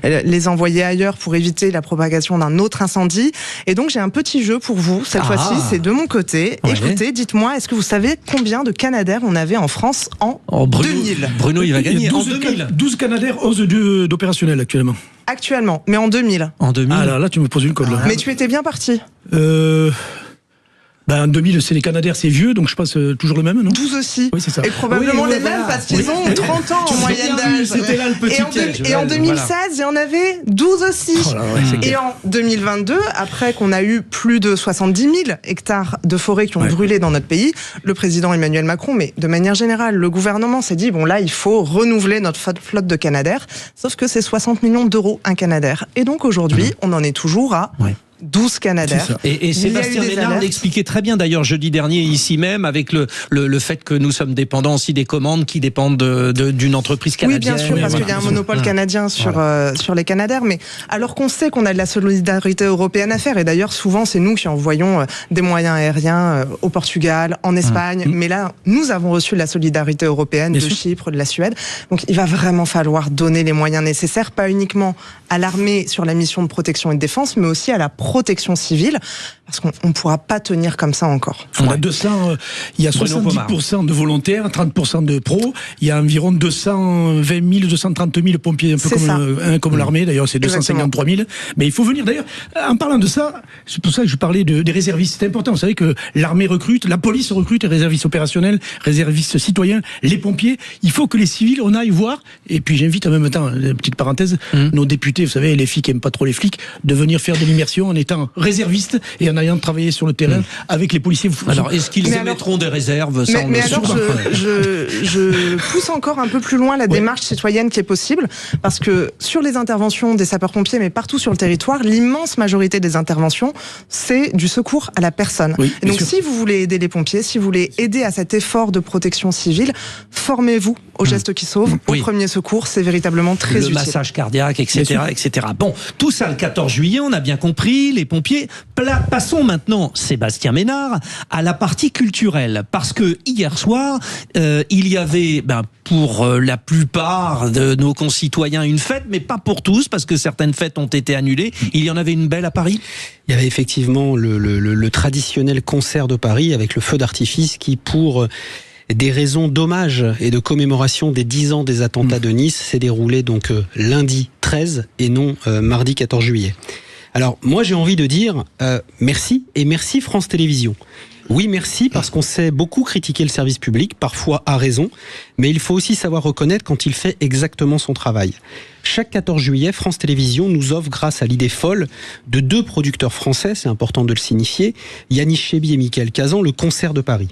Speaker 3: les envoyer ailleurs pour éviter la propagation d'un autre incendie. Et donc, j'ai un petit jeu pour vous. Cette fois-ci, c'est de mon côté. Ouais. Écoutez, dites-moi, est-ce que vous savez combien de Canadair on avait en France en 2000.
Speaker 2: Bruno, il va gagner.
Speaker 5: 12 Canadair, 11 d'opérationnel actuellement.
Speaker 3: Actuellement, mais en 2000.
Speaker 2: En 2000.
Speaker 5: Ah là, tu me poses une colle.
Speaker 3: Mais tu étais bien parti.
Speaker 5: En 2000, c'est les Canadair, c'est vieux, donc je passe toujours le même, non ?
Speaker 3: 12 aussi.
Speaker 5: Oui, c'est ça.
Speaker 3: Et probablement les mêmes, parce qu'ils ont 30 ans en moyenne d'âge.
Speaker 2: C'était là le petit piège.
Speaker 3: Et en 2016, il y en avait 12 aussi. Et en 2022, après qu'on a eu plus de 70 000 hectares de forêts qui ont brûlé dans notre pays, le président Emmanuel Macron, mais de manière générale, le gouvernement s'est dit, bon là, il faut renouveler notre flotte de Canadair, sauf que c'est 60 millions d'euros un Canadair. Et donc aujourd'hui, on en est toujours à... 12 Canadair.
Speaker 2: Et Sébastien Ménard l'expliquait très bien d'ailleurs jeudi dernier ici même avec le fait que nous sommes dépendants aussi des commandes qui dépendent d'une entreprise canadienne.
Speaker 3: Oui, bien sûr, parce qu'il y a un monopole canadien sur les Canadair, mais alors qu'on sait qu'on a de la solidarité européenne à faire, et d'ailleurs souvent c'est nous qui envoyons des moyens aériens au Portugal, en Espagne, mais là nous avons reçu la solidarité européenne de Chypre, de la Suède, donc il va vraiment falloir donner les moyens nécessaires, pas uniquement à l'armée sur la mission de protection et de défense, mais aussi à la protection civile, parce qu'on ne pourra pas tenir comme ça encore.
Speaker 5: On a 200, il y a 70% de volontaires, 30% de pros, il y a environ 220 000, 230 000 pompiers, un peu comme l'armée, d'ailleurs c'est 253 000, mais il faut venir, d'ailleurs, en parlant de ça, c'est pour ça que je parlais des réservistes, c'est important, vous savez que l'armée recrute, la police recrute, les réservistes opérationnels, réservistes citoyens, les pompiers, il faut que les civils, on aille voir, et puis j'invite en même temps, une petite parenthèse, nos députés, vous savez, les filles qui n'aiment pas trop les flics, de venir faire de l'immersion en étant réservistes et en ayant travaillé sur le terrain avec les policiers.
Speaker 2: Alors, est-ce qu'ils émettront des réserves ? Ça,
Speaker 3: mais alors, je pousse encore un peu plus loin la démarche citoyenne qui est possible, parce que sur les interventions des sapeurs-pompiers, mais partout sur le territoire, l'immense majorité des interventions, c'est du secours à la personne. Et donc, si vous voulez aider les pompiers, si vous voulez aider à cet effort de protection civile, formez-vous aux gestes qui sauvent, au premier secours, c'est véritablement très utile.
Speaker 2: Le massage cardiaque, etc., etc. Bon, tout ça le 14 juillet, on a bien compris, les pompiers. Passons maintenant, Sébastien Ménard, à la partie culturelle, parce que hier soir, il y avait, pour la plupart de nos concitoyens, une fête, mais pas pour tous, parce que certaines fêtes ont été annulées. Il y en avait une belle à Paris ?
Speaker 4: Il y avait effectivement le traditionnel concert de Paris avec le feu d'artifice qui, pour des raisons d'hommage et de commémoration des 10 ans des attentats de Nice, s'est déroulé donc lundi 13 et non mardi 14 juillet. Alors moi j'ai envie de dire merci, et merci France Télévisions. Oui, merci, parce qu'on sait beaucoup critiquer le service public, parfois à raison, mais il faut aussi savoir reconnaître quand il fait exactement son travail. Chaque 14 juillet, France Télévisions nous offre, grâce à l'idée folle de 2 producteurs français, c'est important de le signifier, Yannis Chebi et Michael Cazan, le concert de Paris.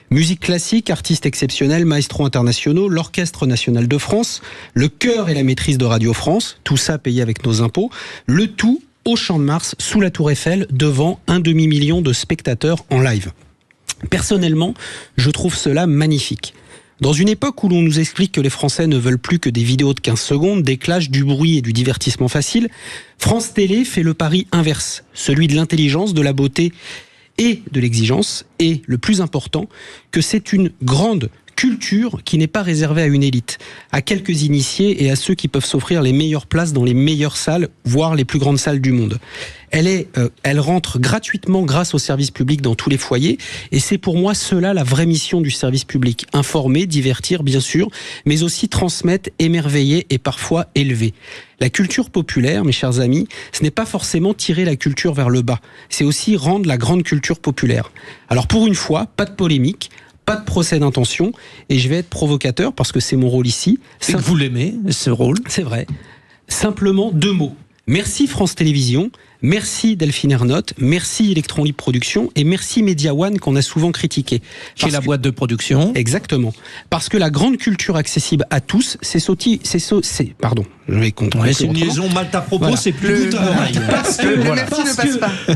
Speaker 4: Musique classique, artistes exceptionnels, maestros internationaux, l'Orchestre National de France, le chœur et la maîtrise de Radio France, tout ça payé avec nos impôts, le tout au Champ de Mars, sous la Tour Eiffel, devant 1,5 million de spectateurs en live. Personnellement, je trouve cela magnifique. Dans une époque où l'on nous explique que les Français ne veulent plus que des vidéos de 15 secondes, des clashs, du bruit et du divertissement facile, France Télé fait le pari inverse, celui de l'intelligence, de la beauté et de l'exigence, et le plus important, que c'est une grande culture qui n'est pas réservée à une élite, à quelques initiés et à ceux qui peuvent s'offrir les meilleures places dans les meilleures salles, voire les plus grandes salles du monde. Elle rentre gratuitement grâce au service public dans tous les foyers, et c'est pour moi cela la vraie mission du service public. Informer, divertir bien sûr, mais aussi transmettre, émerveiller et parfois élever. La culture populaire, mes chers amis, ce n'est pas forcément tirer la culture vers le bas, c'est aussi rendre la grande culture populaire. Alors pour une fois, pas de polémique, pas de procès d'intention, et je vais être provocateur parce que c'est mon rôle ici.
Speaker 2: C'est que vous l'aimez, ce rôle.
Speaker 4: C'est vrai. Simplement 2 mots. Merci France Télévisions, merci Delphine Ernotte, merci Electron Libre Productions et merci Media One qu'on a souvent critiqué.
Speaker 2: Qui est la boîte de production.
Speaker 4: Exactement. Parce que la grande culture accessible à tous, c'est
Speaker 2: une liaison mal à propos, voilà. C'est plus goût à l'oreille.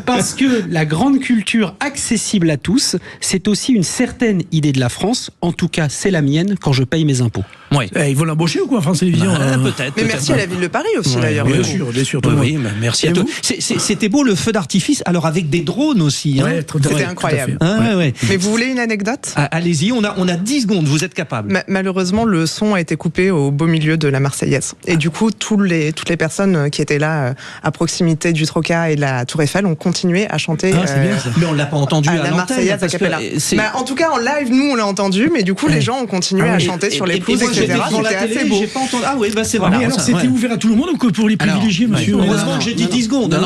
Speaker 4: Parce que la grande culture accessible à tous, c'est aussi une certaine idée de la France. En tout cas, c'est la mienne quand je paye mes impôts.
Speaker 2: Oui.
Speaker 5: Ils vont l'embaucher ou quoi, France Télévisions
Speaker 2: Peut-être.
Speaker 3: Mais merci à la ville de Paris aussi, d'ailleurs.
Speaker 5: Bien sûr.
Speaker 2: Oui, merci à tous. C'était beau le feu d'artifice, alors avec des drones aussi.
Speaker 3: Ouais, c'était incroyable.
Speaker 2: Ouais.
Speaker 3: Mais vous voulez une anecdote ?
Speaker 2: Allez-y, on a 10 secondes, vous êtes capable.
Speaker 3: Malheureusement, le son a été coupé au beau milieu de la Marseillaise. Et du coup, toutes les personnes qui étaient là à proximité du Troca et de la Tour Eiffel ont continué à chanter.
Speaker 2: Mais on l'a pas entendu à
Speaker 3: la Marseillaise à cappella. En tout cas, en live, nous, on l'a entendu, mais du coup, les gens ont continué à chanter sur les pelouses, etc.
Speaker 2: C'était assez beau. J'ai pas entendu. Ah oui, c'est vrai.
Speaker 5: Mais alors, c'était ouvert à tout le monde ou que pour les privilégiés, monsieur ?
Speaker 2: Heureusement que j'ai dit 10 secondes.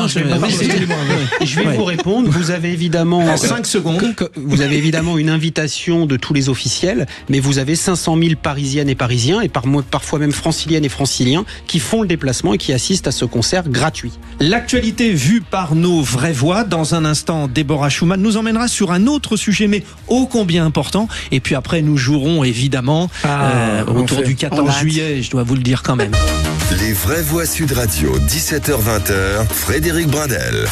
Speaker 4: Je vais vous répondre. Vous avez évidemment
Speaker 2: 5 secondes.
Speaker 4: Vous avez évidemment une invitation de tous les officiels, mais vous avez 500 000 Parisiennes et Parisiens et parfois même Franciliennes et Franciliens qui font le déplacement et qui assistent à ce concert gratuit.
Speaker 2: L'actualité vue par nos vraies voix. Dans un instant, Déborah Schumann nous emmènera sur un autre sujet, mais ô combien important. Et puis après, nous jouerons évidemment autour du 14 juillet, je dois vous le dire quand même.
Speaker 1: Les vraies voix Sud Radio, 17h-20h, Frédéric Brindel.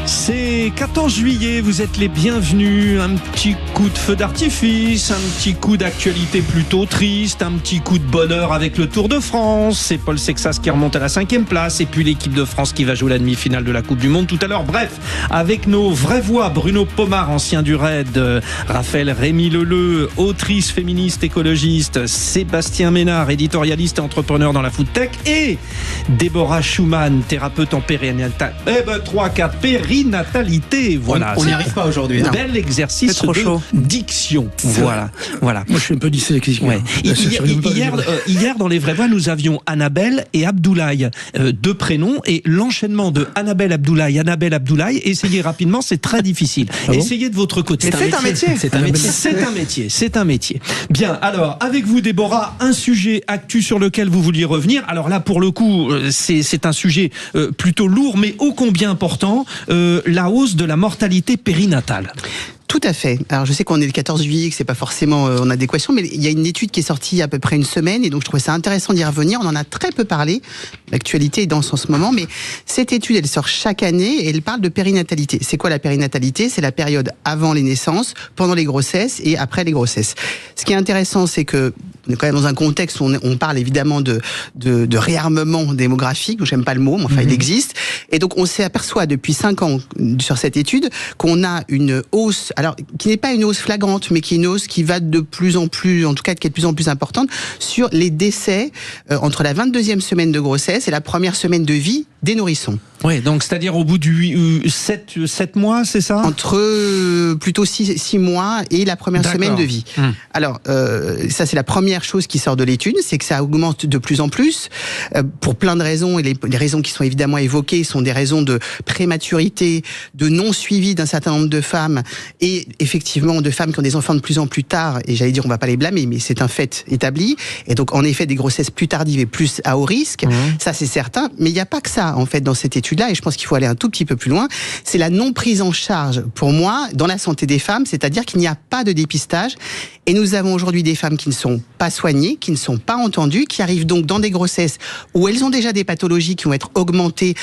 Speaker 2: C'est 14 juillet, vous êtes les bienvenus. Un petit coup de feu d'artifice, un petit coup d'actualité plutôt triste, un petit coup de bonheur avec le Tour de France. C'est Paul Sexas qui remonte à la 5e place et puis l'équipe de France qui va jouer la demi-finale de la Coupe du Monde tout à l'heure. Bref, avec nos vraies voix, Bruno Pomar, ancien du RAID, Raphaël Rémy Leleu, autrice féministe écologiste, Sébastien Ménard, éditorialiste et entrepreneur dans la food tech, et Déborah Schumann, thérapeute en périnatalité. 3-4 périnatalité, voilà.
Speaker 4: On n'y arrive pas aujourd'hui.
Speaker 2: Bel exercice de diction. Voilà.
Speaker 5: Moi, je suis un peu dyslexique.
Speaker 2: Ouais. Hier, dans les vraies voix, nous avions Annabelle et Abdoulaye, 2 prénoms, et l'enchaînement de Annabelle Abdoulaye, essayez rapidement, c'est très difficile. Essayez de votre côté.
Speaker 3: Mais
Speaker 2: C'est un métier. Bien, alors, avec vous, Déborah, un sujet actu sur lequel vous vouliez revenir. Alors là, pour le coup, c'est un sujet plutôt lourd, mais ô combien important, la hausse de la mortalité périnatale.
Speaker 7: Tout à fait. Alors je sais qu'on est le 14 juillet, que c'est pas forcément en adéquation, mais il y a une étude qui est sortie il y a à peu près une semaine, et donc je trouvais ça intéressant d'y revenir. On en a très peu parlé. L'actualité est dense en ce moment, mais cette étude, elle sort chaque année et elle parle de périnatalité. C'est quoi la périnatalité ? C'est la période avant les naissances, pendant les grossesses et après les grossesses. Ce qui est intéressant, c'est que on est quand même dans un contexte où on parle évidemment de réarmement démographique, j'aime pas le mot, mais enfin il existe. Et donc on s'aperçoit depuis 5 ans sur cette étude qu'on a une hausse, alors qui n'est pas une hausse flagrante, mais qui est une hausse qui va de plus en plus, en tout cas qui est de plus en plus importante, sur les décès entre la 22e semaine de grossesse et la première semaine de vie des nourrissons.
Speaker 2: Oui, donc c'est-à-dire au bout du 7 mois, c'est ça ?
Speaker 7: Entre plutôt 6 mois et la première semaine de vie. Alors, ça c'est la première chose qui sort de l'étude, c'est que ça augmente de plus en plus, pour plein de raisons, et les raisons qui sont évidemment évoquées sont des raisons de prématurité, de non-suivi d'un certain nombre de femmes, et effectivement de femmes qui ont des enfants de plus en plus tard, et j'allais dire on va pas les blâmer, mais c'est un fait établi, et donc en effet des grossesses plus tardives et plus à haut risque, ça c'est certain, mais il n'y a pas que ça en fait dans cette étude-là, et je pense qu'il faut aller un tout petit peu plus loin, c'est la non prise en charge pour moi dans la santé des femmes, c'est-à-dire qu'il n'y a pas de dépistage, et nous avons aujourd'hui des femmes qui ne sont pas soignées, qui ne sont pas entendues, qui arrivent donc dans des grossesses où elles ont déjà des pathologies qui vont être augmentées,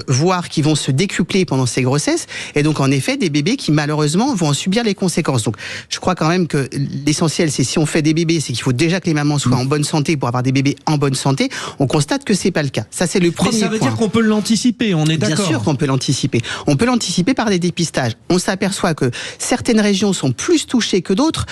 Speaker 7: voire qui vont se décupler pendant ces grossesses, et donc en effet des bébés qui malheureusement vont en subir les conséquences. Donc je crois quand même que l'essentiel, c'est si on fait des bébés, c'est qu'il faut déjà que les mamans soient en bonne santé pour avoir des bébés en bonne santé. On constate que c'est pas le cas. Ça c'est le premier point.
Speaker 2: Mais ça veut dire qu'on peut l'anticiper, on est d'accord.
Speaker 7: Bien sûr qu'on peut l'anticiper. On peut l'anticiper par des dépistages. On s'aperçoit que certaines régions sont plus touchées que d'autres.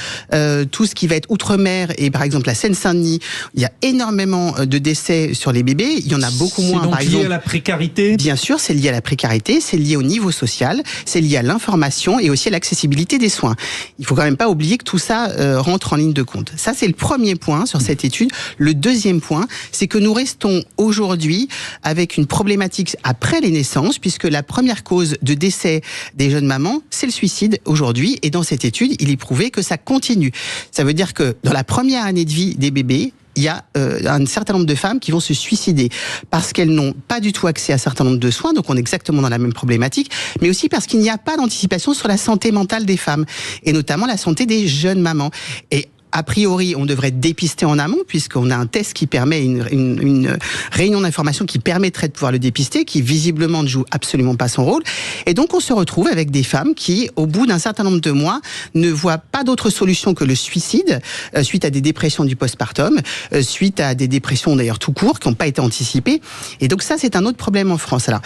Speaker 7: Tout ce qui va être outre-mer et par exemple la Seine-Saint-Denis, il y a énormément de décès sur les bébés. Il y en a beaucoup moins.
Speaker 2: C'est donc
Speaker 7: par exemple,
Speaker 2: lié à la précarité.
Speaker 7: Bien sûr, c'est lié à la précarité, c'est lié au niveau social, c'est lié à l'information et aussi à l'accessibilité des soins. Il faut quand même pas oublier que tout ça rentre en ligne de compte. Ça, c'est le premier point sur cette étude. Le deuxième point, c'est que nous restons aujourd'hui avec une problématique après les naissances, puisque la première cause de décès des jeunes mamans, c'est le suicide aujourd'hui. Et dans cette étude, il est prouvé que ça continue. Ça veut dire que dans la première année de vie des bébés, il y a un certain nombre de femmes qui vont se suicider parce qu'elles n'ont pas du tout accès à un certain nombre de soins, donc on est exactement dans la même problématique, mais aussi parce qu'il n'y a pas d'anticipation sur la santé mentale des femmes, et notamment la santé des jeunes mamans. Et a priori, on devrait dépister en amont, puisqu'on a un test qui permet, une réunion d'information qui permettrait de pouvoir le dépister, qui visiblement ne joue absolument pas son rôle. Et donc, on se retrouve avec des femmes qui, au bout d'un certain nombre de mois, ne voient pas d'autre solution que le suicide, suite à des dépressions du postpartum, suite à des dépressions d'ailleurs tout court, qui n'ont pas été anticipées. Et donc ça, c'est un autre problème en France. Alors,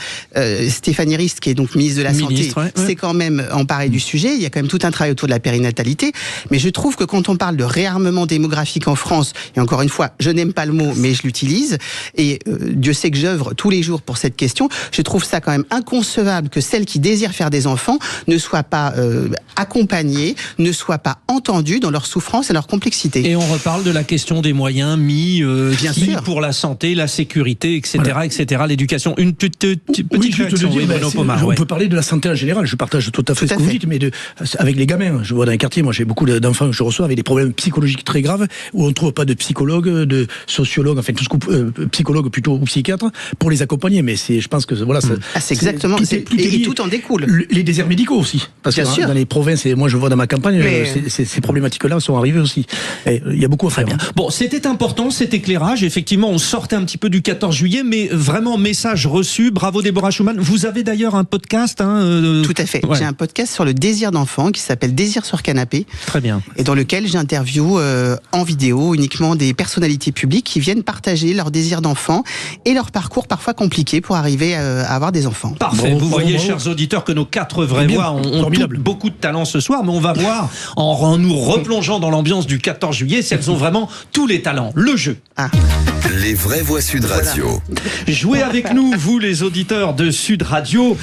Speaker 7: Stéphanie Rist, qui est donc ministre de la Santé, s'est quand même emparée du sujet. Il y a quand même tout un travail autour de la périnatalité. Mais je trouve que quand on parle de réarmement démographique en France, et encore une fois, je n'aime pas le mot, mais je l'utilise, et Dieu sait que j'œuvre tous les jours pour cette question, je trouve ça quand même inconcevable que celles qui désirent faire des enfants ne soient pas accompagnées, ne soient pas entendues dans leur souffrance et leur complexité.
Speaker 2: Et on reparle de la question des moyens mis
Speaker 7: Bien sûr.
Speaker 2: pour la santé, la sécurité, etc., etc., l'éducation. Une petite réaction, Bruno Pomar.
Speaker 5: On peut parler de la santé en général, je partage tout à fait ce que vous dites, mais avec les gamins, je vois dans les quartiers, moi j'ai beaucoup d'enfants que je reçois avec des problèmes psychologiques très graves, où on ne trouve pas de psychologue, de sociologue, enfin tout ce que psychologue plutôt ou psychiatre pour les accompagner. Mais je pense que voilà,
Speaker 7: c'est exactement, et tout en découle.
Speaker 5: Les déserts médicaux aussi, parce que dans les provinces, et moi je vois dans ma campagne, ces problématiques-là sont arrivées aussi. Et il y a beaucoup à faire.
Speaker 2: Très bien. Bon, c'était important cet éclairage. Effectivement, on sortait un petit peu du 14 juillet, mais vraiment message reçu. Bravo Déborah Schumann. Vous avez d'ailleurs un podcast.
Speaker 7: Tout à fait. J'ai un podcast sur le désir d'enfant qui s'appelle Désir sur canapé.
Speaker 2: Très bien.
Speaker 7: Et dans lequel j'interviewe en vidéo uniquement des personnalités publiques qui viennent partager leur désir d'enfant et leur parcours parfois compliqué pour arriver à avoir des enfants.
Speaker 2: Parfait. Vous voyez, chers auditeurs, que nos 4 vraies voix ont beaucoup de talent ce soir, mais on va voir en nous replongeant dans l'ambiance du 14 juillet si elles ont vraiment tous les talents. Le jeu.
Speaker 1: Les vraies voix Sud Radio.
Speaker 2: Jouez avec nous, vous les auditeurs de Sud Radio,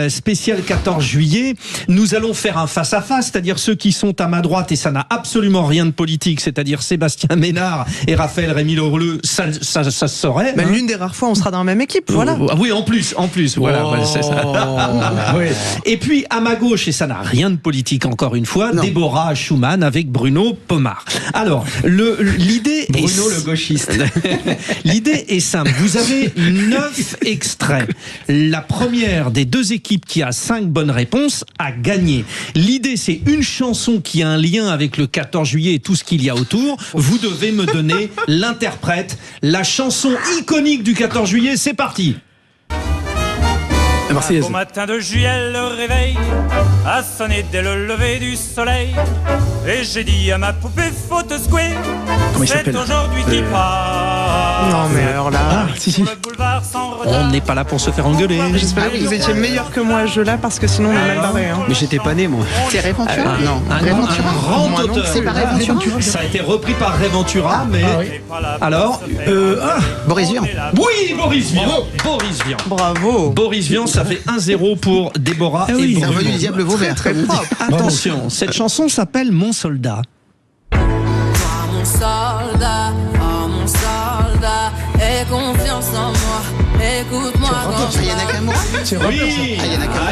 Speaker 2: spécial 14 juillet. Nous allons faire un face-à-face, c'est-à-dire ceux qui sont à ma droite, et ça n'a absolument rien de politique, c'est-à-dire Sébastien Ménard et Raphaël Rémy-Lorleux, ça se saurait.
Speaker 3: L'une des rares fois, on sera dans la même équipe, voilà.
Speaker 2: Oui, en plus, voilà, c'est ça. Oui. Et puis, à ma gauche, et ça n'a rien de politique encore une fois, Déborah Schumann avec Bruno Pomar. Alors, l'idée est...
Speaker 4: Bruno le gauchiste.
Speaker 2: L'idée est simple. Vous avez 9 extraits. La première des 2 équipes qui a 5 bonnes réponses a gagné. L'idée, c'est une chanson qui a un lien avec le 14 juillet et tout ce qu'il y a autour. Vous devez me donner l'interprète, la chanson iconique du 14 juillet. C'est parti.
Speaker 12: Au matin de juillet, le réveil a sonné dès le lever du soleil. Et j'ai dit à ma poupée, faut te secouer. C'est aujourd'hui qui part.
Speaker 3: Non, mais alors là.
Speaker 2: On n'est pas là pour se faire engueuler.
Speaker 3: J'espère que vous étiez meilleur que moi à ce jeu-là, parce que sinon on est mal barré.
Speaker 4: Mais j'étais pas né, moi.
Speaker 7: C'est Réventura.
Speaker 2: Non, un grand auteur.
Speaker 7: C'est pas Réventura.
Speaker 2: Ça a été repris par Réventura, mais. Alors
Speaker 7: Boris Vian.
Speaker 2: Oui, Boris Vian. Boris Vian.
Speaker 3: Bravo.
Speaker 2: Boris Vian, ça fait 1-0 pour Déborah et Bruno.
Speaker 7: C'est revenu du diable Vauvert.
Speaker 3: Très propre.
Speaker 2: Attention, cette chanson s'appelle Mon soldat.
Speaker 13: Mon soldat, oh mon soldat, aie confiance en moi, écoute-moi quand je
Speaker 2: Oui,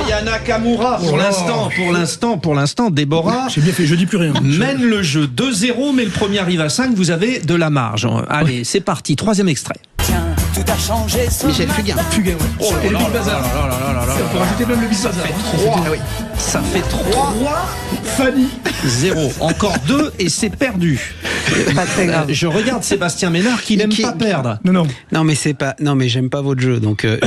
Speaker 2: Aya Nakamura. Pour l'instant, Déborah.
Speaker 5: J'ai bien fait, je dis plus rien.
Speaker 2: Mène le jeu 2-0, mais le premier arrive à 5, vous avez de la marge. Allez, c'est parti, 3e extrait.
Speaker 13: Tiens, tout a changé.
Speaker 7: Michel Fugain.
Speaker 5: Fugain, ouais.
Speaker 2: Oh là là là là là là là là.
Speaker 5: On peut rajouter même le Bissazar.
Speaker 2: Ça fait 3.
Speaker 5: Fanny.
Speaker 2: 0. Encore 2 et c'est perdu.
Speaker 3: Pas très grave.
Speaker 2: Je regarde Sébastien Ménard qui n'aime pas perdre.
Speaker 4: Non, mais c'est pas. Non, mais j'aime pas votre jeu, donc.
Speaker 2: Et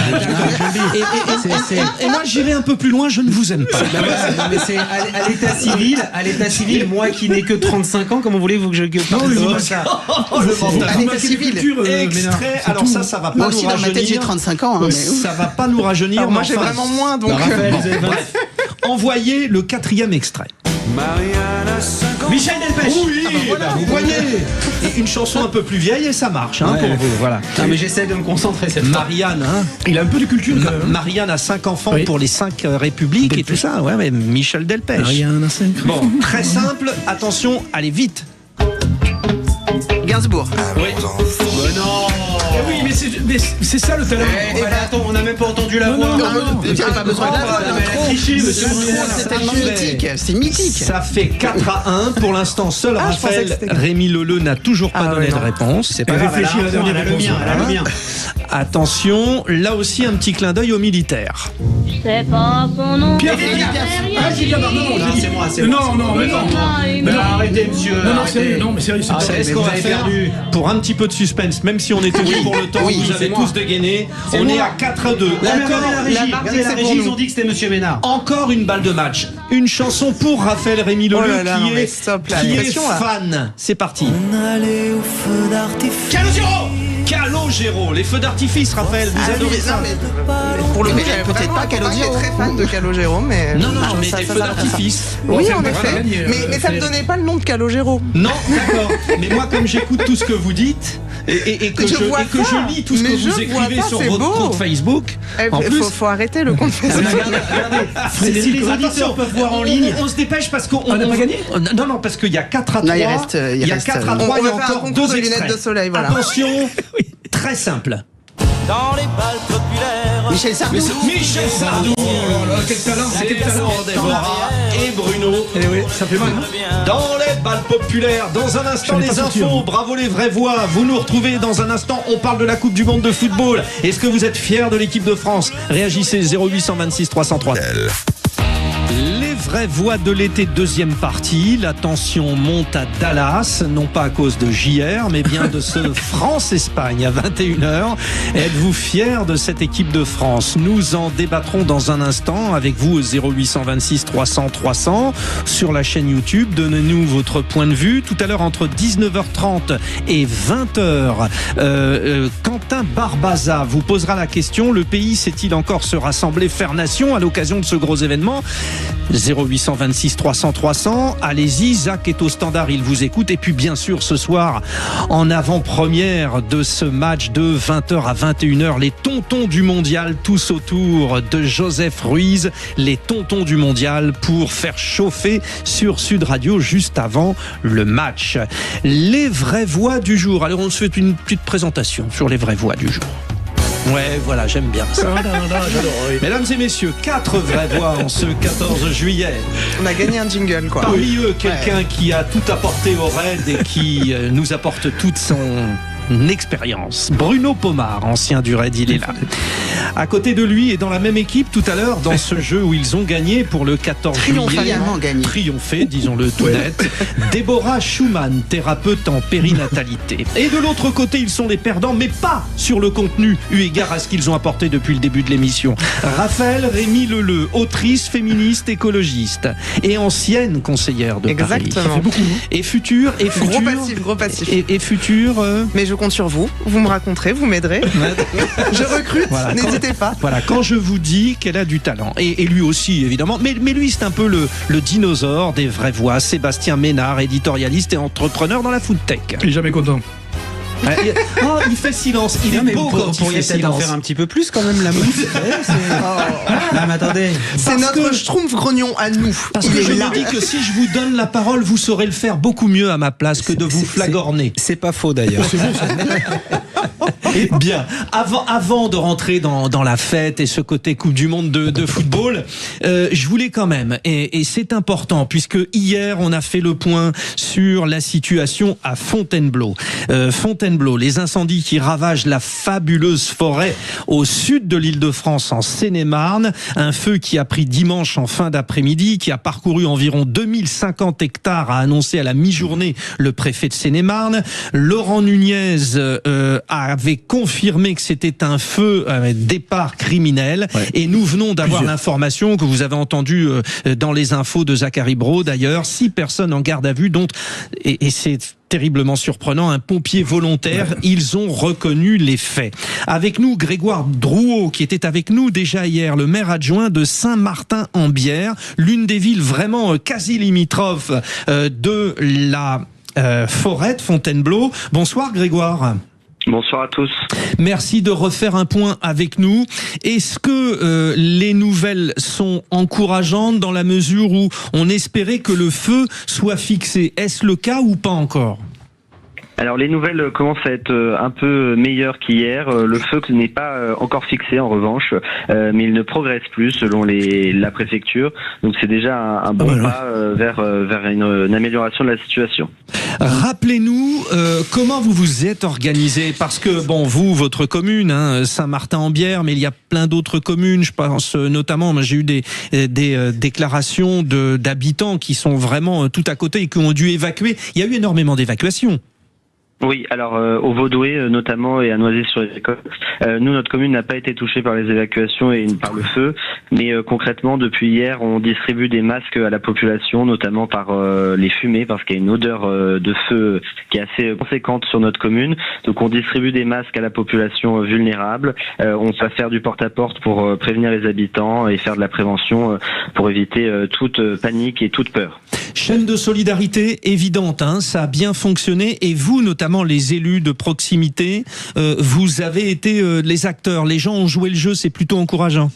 Speaker 2: moi, j'irai un peu plus loin. Je ne vous aime pas.
Speaker 4: Non, mais c'est à l'état civil, moi qui n'ai que 35 ans, comment voulez-vous que je parle de ça?
Speaker 7: À l'état civil.
Speaker 2: Extrait. Alors ça va pas
Speaker 7: Moi
Speaker 2: nous
Speaker 7: aussi, dans ma tête, j'ai
Speaker 2: rajeunir.
Speaker 7: 35 ans.
Speaker 2: Ça va pas nous rajeunir.
Speaker 3: Alors moi,
Speaker 2: mais
Speaker 3: j'ai
Speaker 2: enfin,
Speaker 3: vraiment moins, donc.
Speaker 2: Bref. Envoyez le 4e extrait.
Speaker 5: Michel Delpech.
Speaker 2: Oui, vous voyez. Et une chanson un peu plus vieille et ça marche pour vous. Voilà.
Speaker 4: Non, mais j'essaie de me concentrer cette fois.
Speaker 2: Marianne,
Speaker 5: Il a un peu de culture.
Speaker 2: Marianne a 5 enfants pour les 5 républiques et tout ça. Ouais, mais Michel Delpech.
Speaker 5: Marianne a 5
Speaker 2: Bon, très simple. Attention, allez vite.
Speaker 7: Gainsbourg.
Speaker 2: Oui.
Speaker 4: Non.
Speaker 5: Oui, mais c'est ça le talent.
Speaker 4: Attends, on n'a même pas entendu la voix.
Speaker 7: Vous n'avez pas besoin de la voix. C'est mythique.
Speaker 2: Ça fait 4-1. Pour l'instant, seul Raphaël Rémi Leleu n'a toujours pas donné de réponse.
Speaker 4: C'est pas grave,
Speaker 5: réfléchis à la dernière réponse.
Speaker 2: Attention, là aussi un petit clin d'œil aux militaires.
Speaker 14: C'est pas son nom.
Speaker 5: Pierre
Speaker 4: c'est moi.
Speaker 5: Non, mais non.
Speaker 4: Mais arrêtez, monsieur.
Speaker 5: Non, mais sérieux,
Speaker 2: C'est ce qu'on va faire pour un petit peu de suspense, même si on est toujours pour le temps, vous avez tous dégainé. On est à 4-2.
Speaker 4: La régie, ils ont dit que c'était monsieur Ménard.
Speaker 2: Encore une balle de match. Une chanson pour Raphaël Rémi Leleu qui est fan. C'est parti.
Speaker 14: On allait au feu d'artifice.
Speaker 2: Calogero, les feux d'artifice, Raphaël, vous adorez ça.
Speaker 3: Pour le coup, j'avais peut-être pas Calogero. Très fan de Calogero, mais
Speaker 2: non, mais des feux d'artifice.
Speaker 3: Oui, en effet. Mais ça me donnait pas le nom de Calogero.
Speaker 2: Non, d'accord. Mais moi, comme j'écoute tout ce que vous dites et que je lis tout ce que vous écrivez sur votre compte Facebook, en plus,
Speaker 3: faut arrêter le compte Facebook.
Speaker 2: Si les auditeurs peuvent voir en ligne, on se dépêche parce qu'on
Speaker 5: n'a pas gagné.
Speaker 2: Non, parce qu'il y a 4-3.
Speaker 7: Non, il y a
Speaker 2: 4-3. Il y a encore 2
Speaker 3: lunettes de soleil. Voilà.
Speaker 2: Attention. Très simple.
Speaker 12: Dans les balles populaires.
Speaker 7: Michel Sardou.
Speaker 2: Quel talent. Déborah et Bruno.
Speaker 5: Eh oui, ça fait mal.
Speaker 2: Dans les balles populaires, dans un instant les infos, bravo les vraies voix. Vous nous retrouvez dans un instant, on parle de la Coupe du Monde de football. Est-ce que vous êtes fiers de l'équipe de France? Réagissez 0826 303. Les vraies voix de l'été, deuxième partie. La tension monte à Dallas, non pas à cause de JR, mais bien de ce France-Espagne à 21h. Êtes-vous fiers de cette équipe de France? Nous en débattrons dans un instant avec vous au 0826 300 300 sur la chaîne YouTube. Donnez-nous votre point de vue. Tout à l'heure, entre 19h30 et 20h, Quentin Barbaza vous posera la question: le pays sait-il encore se rassembler, faire nation à l'occasion de ce gros événement? 0826 300 300. Allez-y, Zach est au standard, il vous écoute. Et puis bien sûr ce soir, en avant-première de ce match de 20h à 21h, les tontons du mondial, tous autour de Joseph Ruiz, les tontons du mondial, pour faire chauffer sur Sud Radio juste avant le match. Les vraies voix du jour. Alors on se fait une petite présentation sur les vraies voix du jour. Ouais, voilà, j'aime bien ça. Mesdames et messieurs, 4 vraies voix en ce 14 juillet.
Speaker 3: On a gagné un jingle, quoi.
Speaker 2: Parmi eux, quelqu'un qui a tout apporté au raid et qui nous apporte toute son expérience. Bruno Pomar, ancien du raid, il est là. À côté de lui et dans la même équipe tout à l'heure dans ce jeu où ils ont gagné pour le 14 juillet. Triomphé, disons-le tout net. Déborah Schumann, thérapeute en périnatalité. Et de l'autre côté, ils sont les perdants, mais pas sur le contenu, eu égard à ce qu'ils ont apporté depuis le début de l'émission. Raphaël Rémi Leleu, autrice, féministe, écologiste et ancienne conseillère de Paris.
Speaker 3: Exactement.
Speaker 2: Et futur.
Speaker 3: Gros passif.
Speaker 2: Et futur.
Speaker 3: Mais je compte sur vous. Vous me raconterez, vous m'aiderez. Je recrute. Voilà, n'hésitez pas.
Speaker 2: Voilà, quand je vous dis qu'elle a du talent, et lui aussi évidemment, mais lui c'est un peu le dinosaure des vraies voix. Sébastien Ménard, éditorialiste et entrepreneur dans la food tech.
Speaker 5: Il est jamais content.
Speaker 2: Il fait silence. Il est beau quand il fait silence.
Speaker 4: En faire un petit peu plus quand même, la mousse. Non mais attendez.
Speaker 3: C'est notre schtroumpf grognon à nous.
Speaker 2: Parce que je me dis que si je vous donne la parole, vous saurez le faire beaucoup mieux à ma place que de vous flagorner.
Speaker 4: C'est pas faux d'ailleurs. C'est bon, ça.
Speaker 2: Bien, avant de rentrer dans la fête et ce côté Coupe du Monde de football, je voulais quand même, et c'est important, puisque hier on a fait le point sur la situation à Fontainebleau. Fontainebleau, les incendies qui ravagent la fabuleuse forêt au sud de l'Île-de-France en Seine-et-Marne, un feu qui a pris dimanche en fin d'après-midi, qui a parcouru environ 2050 hectares, a annoncé à la mi-journée le préfet de Seine-et-Marne. Laurent Nunez avait confirmé que c'était un feu départ criminel, et nous venons d'avoir l'information que vous avez entendue dans les infos de Zachary Brault d'ailleurs, 6 personnes en garde à vue, dont, et c'est terriblement surprenant, un pompier volontaire. Ils ont reconnu les faits. Avec nous, Grégoire Drouot, qui était avec nous déjà hier, le maire adjoint de Saint-Martin-en-Bière, l'une des villes vraiment quasi limitrophes de la forêt de Fontainebleau. Bonsoir Grégoire.
Speaker 15: Bonsoir à tous.
Speaker 2: Merci de refaire un point avec nous. Est-ce que les nouvelles sont encourageantes dans la mesure où on espérait que le feu soit fixé? Est-ce le cas ou pas encore?
Speaker 15: Alors les nouvelles commencent à être un peu meilleures qu'hier. Le feu n'est pas encore fixé en revanche, mais il ne progresse plus selon la préfecture. Donc c'est déjà un bon pas vers une amélioration de la situation.
Speaker 2: Rappelez-nous comment vous vous êtes organisé, parce que bon, vous, votre commune, Saint-Martin-en-Bière, mais il y a plein d'autres communes. Je pense notamment, j'ai eu des déclarations d'habitants qui sont vraiment tout à côté et qui ont dû évacuer. Il y a eu énormément d'évacuations.
Speaker 15: Oui, alors au Vaudoué notamment et à Noisy-sur-les-Écoles, nous, notre commune n'a pas été touchée par les évacuations et par le feu, mais concrètement depuis hier on distribue des masques à la population, notamment par les fumées, parce qu'il y a une odeur de feu qui est assez conséquente sur notre commune. Donc on distribue des masques à la population vulnérable, on va faire du porte-à-porte pour prévenir les habitants et faire de la prévention pour éviter toute panique et toute peur.
Speaker 2: Chaîne de solidarité évidente, ça a bien fonctionné, et vous notamment les élus de proximité, vous avez été les acteurs, les gens ont joué le jeu, c'est plutôt encourageant.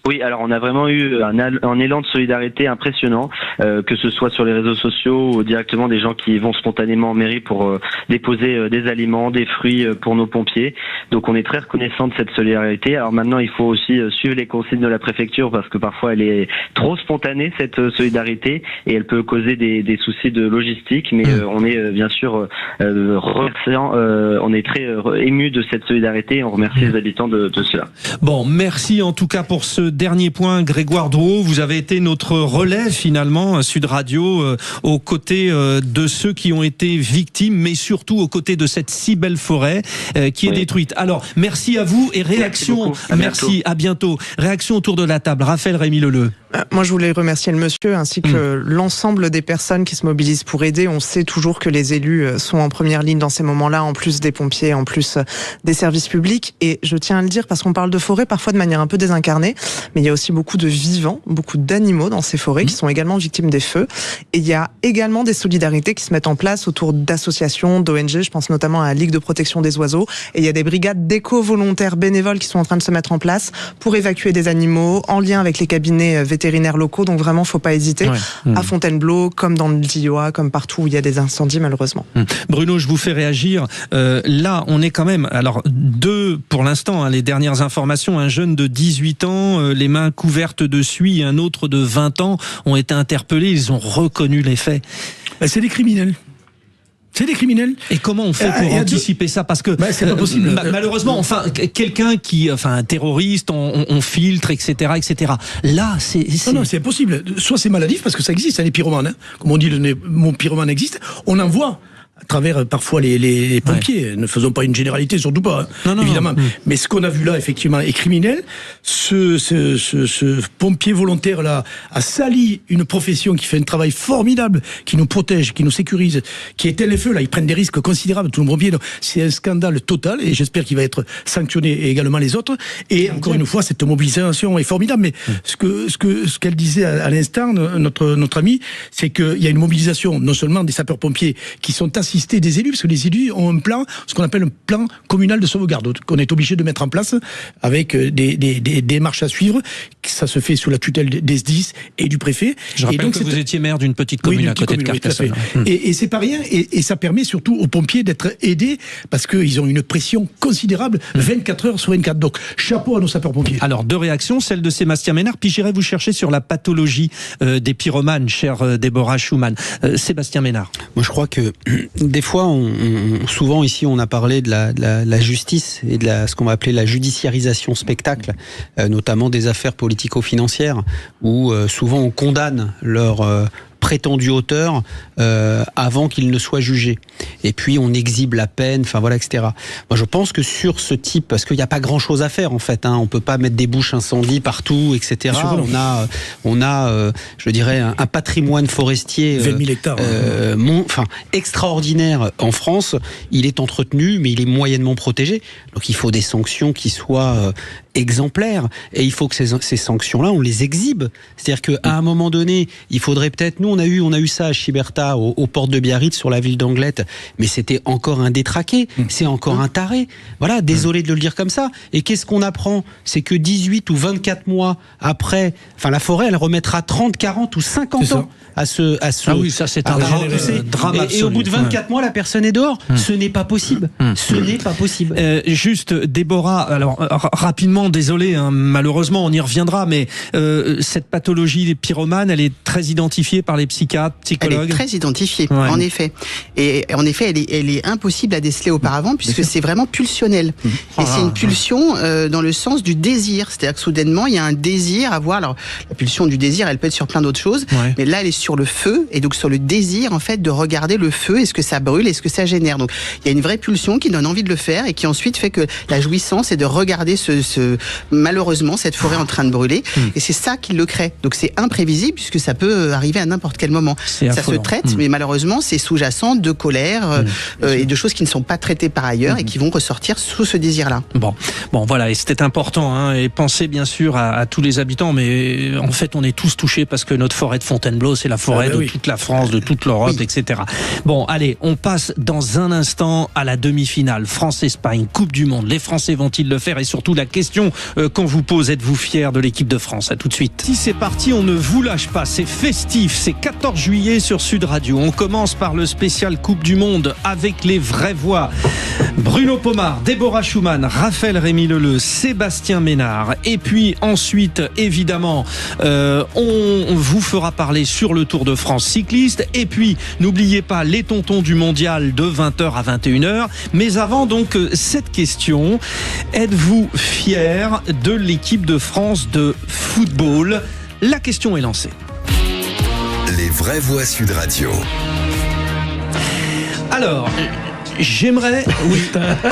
Speaker 15: Oui, alors on a vraiment eu un élan de solidarité impressionnant, que ce soit sur les réseaux sociaux ou directement des gens qui vont spontanément en mairie pour déposer des aliments, des fruits pour nos pompiers. Donc on est très reconnaissant de cette solidarité. Alors maintenant il faut aussi suivre les consignes de la préfecture, parce que parfois elle est trop spontanée cette solidarité et elle peut causer des soucis de logistique, mais on est bien sûr remerciant, on est très ému de cette solidarité et on remercie les habitants de cela.
Speaker 2: Bon, merci en tout cas pour ce dernier point, Grégoire Drouot. Vous avez été notre relais finalement, Sud Radio, aux côtés de ceux qui ont été victimes, mais surtout aux côtés de cette si belle forêt qui est détruite. Alors, merci à vous et réaction. Merci, à bientôt. Réaction autour de la table. Raphaël Rémy-Leleu.
Speaker 3: Moi, je voulais remercier le monsieur ainsi que l'ensemble des personnes qui se mobilisent pour aider. On sait toujours que les élus sont en première ligne dans ces moments-là, en plus des pompiers, en plus des services publics. Et je tiens à le dire parce qu'on parle de forêt parfois de manière un peu désincarnée, mais il y a aussi beaucoup de vivants, beaucoup d'animaux dans ces forêts qui sont également victimes des feux. Et il y a également des solidarités qui se mettent en place autour d'associations, d'ONG. Je pense notamment à la Ligue de protection des oiseaux. Et il y a des brigades d'éco-volontaires bénévoles qui sont en train de se mettre en place pour évacuer des animaux en lien avec les cabinets vétérinaires locaux. Donc vraiment, faut pas hésiter. À Fontainebleau, comme dans le Diois, comme partout où il y a des incendies, malheureusement.
Speaker 2: Bruno, je vous fais réagir. Là, on est quand même, alors pour l'instant, les dernières informations, un jeune de 18 ans, les mains couvertes de suie, et un autre de 20 ans ont été interpellés. Ils ont reconnu les faits.
Speaker 5: C'est des criminels. C'est des criminels.
Speaker 2: Et comment on fait pour anticiper ça? Parce que
Speaker 5: c'est pas possible.
Speaker 2: Malheureusement, quelqu'un qui, un terroriste, on filtre, etc., etc. Là, c'est
Speaker 5: non, c'est impossible. Soit c'est maladif parce que ça existe, les pyromanes. Comme on dit, mon pyromane existe. On en voit à travers parfois les pompiers. Ne faisons pas une généralité, surtout pas, évidemment. Mais ce qu'on a vu là, effectivement, est criminel. Ce pompier volontaire-là a sali une profession qui fait un travail formidable, qui nous protège, qui nous sécurise, qui éteint les feux. Là, ils prennent des risques considérables, tout le pompier. C'est un scandale total, et j'espère qu'il va être sanctionné, et également les autres. Et encore une fois, cette mobilisation est formidable. Mais ce qu'elle disait à l'instant, notre amie, c'est qu'il y a une mobilisation, non seulement des sapeurs-pompiers qui sont assez assisté des élus, parce que les élus ont un plan, ce qu'on appelle un plan communal de sauvegarde, qu'on est obligé de mettre en place avec des démarches à suivre. Ça se fait sous la tutelle des SDIS et du préfet.
Speaker 2: Je rappelle que vous étiez maire d'une petite commune à côté de Carcassonne.
Speaker 5: Et c'est pas rien, et ça permet surtout aux pompiers d'être aidés, parce qu'ils ont une pression considérable, 24 heures sur 24. Donc, chapeau à nos sapeurs-pompiers.
Speaker 2: Alors, 2 réactions, celle de Sébastien Ménard, puis j'irai vous chercher sur la pathologie des pyromanes, chère Déborah Schumann. Sébastien Ménard.
Speaker 4: Moi, je crois que des fois, souvent ici, on a parlé de la justice et de ce qu'on va appeler la judiciarisation spectacle, notamment des affaires politico-financières, où souvent on condamne leur prétendu auteur avant qu'il ne soit jugé. Et puis on exhibe la peine, enfin voilà, etc. Moi je pense que sur ce type, parce qu'il n'y a pas grand chose à faire en fait, on peut pas mettre des bouches incendies partout, etc. On a je dirais un patrimoine forestier
Speaker 5: 20 000 hectares,
Speaker 4: extraordinaire en France. Il est entretenu, mais il est moyennement protégé. Donc il faut des sanctions qui soient exemplaires, et il faut que ces sanctions-là, on les exhibe. C'est-à-dire qu'à un moment donné, il faudrait peut-être, nous on a eu ça à Chiberta, aux portes de Biarritz, sur la ville d'Anglet, mais c'était encore un détraqué, c'est encore un taré. Voilà, désolé de le dire comme ça. Et qu'est-ce qu'on apprend? C'est que 18 ou 24 mois après, la forêt, elle remettra 30, 40 ou 50 ans à ce
Speaker 2: ah oui, ça c'est un drame absolu.
Speaker 4: Et au bout de 24 mois, la personne est dehors. Ce n'est pas possible. Ce n'est pas possible.
Speaker 2: Juste, Déborah, alors rapidement, désolé, malheureusement, on y reviendra, mais cette pathologie des pyromanes, elle est très identifiée par les psychiatres, psychologues.
Speaker 7: Elle est très identifiée, en effet. Et en effet, elle est impossible à déceler auparavant, puisque c'est vraiment pulsionnel. Et c'est une pulsion dans le sens du désir. C'est-à-dire que soudainement, il y a un désir à voir. Alors, la pulsion du désir, elle peut être sur plein d'autres choses, mais là, elle est sur le feu, et donc sur le désir, en fait, de regarder le feu, est-ce que ça brûle, est-ce que ça génère. Donc, il y a une vraie pulsion qui donne envie de le faire, et qui ensuite fait que la jouissance est de regarder malheureusement, cette forêt en train de brûler. Et c'est ça qui le crée. Donc, c'est imprévisible, puisque ça peut arriver à n'importe quel moment. Ça se traite, mais malheureusement, c'est sous-jacent de colère et de choses qui ne sont pas traitées par ailleurs et qui vont ressortir sous ce désir-là.
Speaker 2: Bon, voilà, et c'était important, et pensez bien sûr à tous les habitants, mais en fait, on est tous touchés parce que notre forêt de Fontainebleau, c'est la forêt de toute la France, de toute l'Europe, etc. Bon, allez, on passe dans un instant à la demi-finale. France-Espagne, Coupe du Monde. Les Français vont-ils le faire? Et surtout, la question qu'on vous pose, êtes-vous fiers de l'équipe de France? À tout de suite. Si c'est parti, on ne vous lâche pas, c'est festif, c'est 14 juillet sur Sud Radio. On commence par le spécial Coupe du Monde avec les vraies voix. Bruno Pomar, Déborah Schumann, Raphaël Rémy-Leleu, Sébastien Ménard. Et puis ensuite, évidemment, on vous fera parler sur le Tour de France cycliste. Et puis, n'oubliez pas les tontons du mondial de 20h à 21h. Mais avant, donc, cette question. Êtes-vous fiers de l'équipe de France de football? La question est lancée.
Speaker 1: Les vraies voix Sud Radio.
Speaker 2: Alors, j'aimerais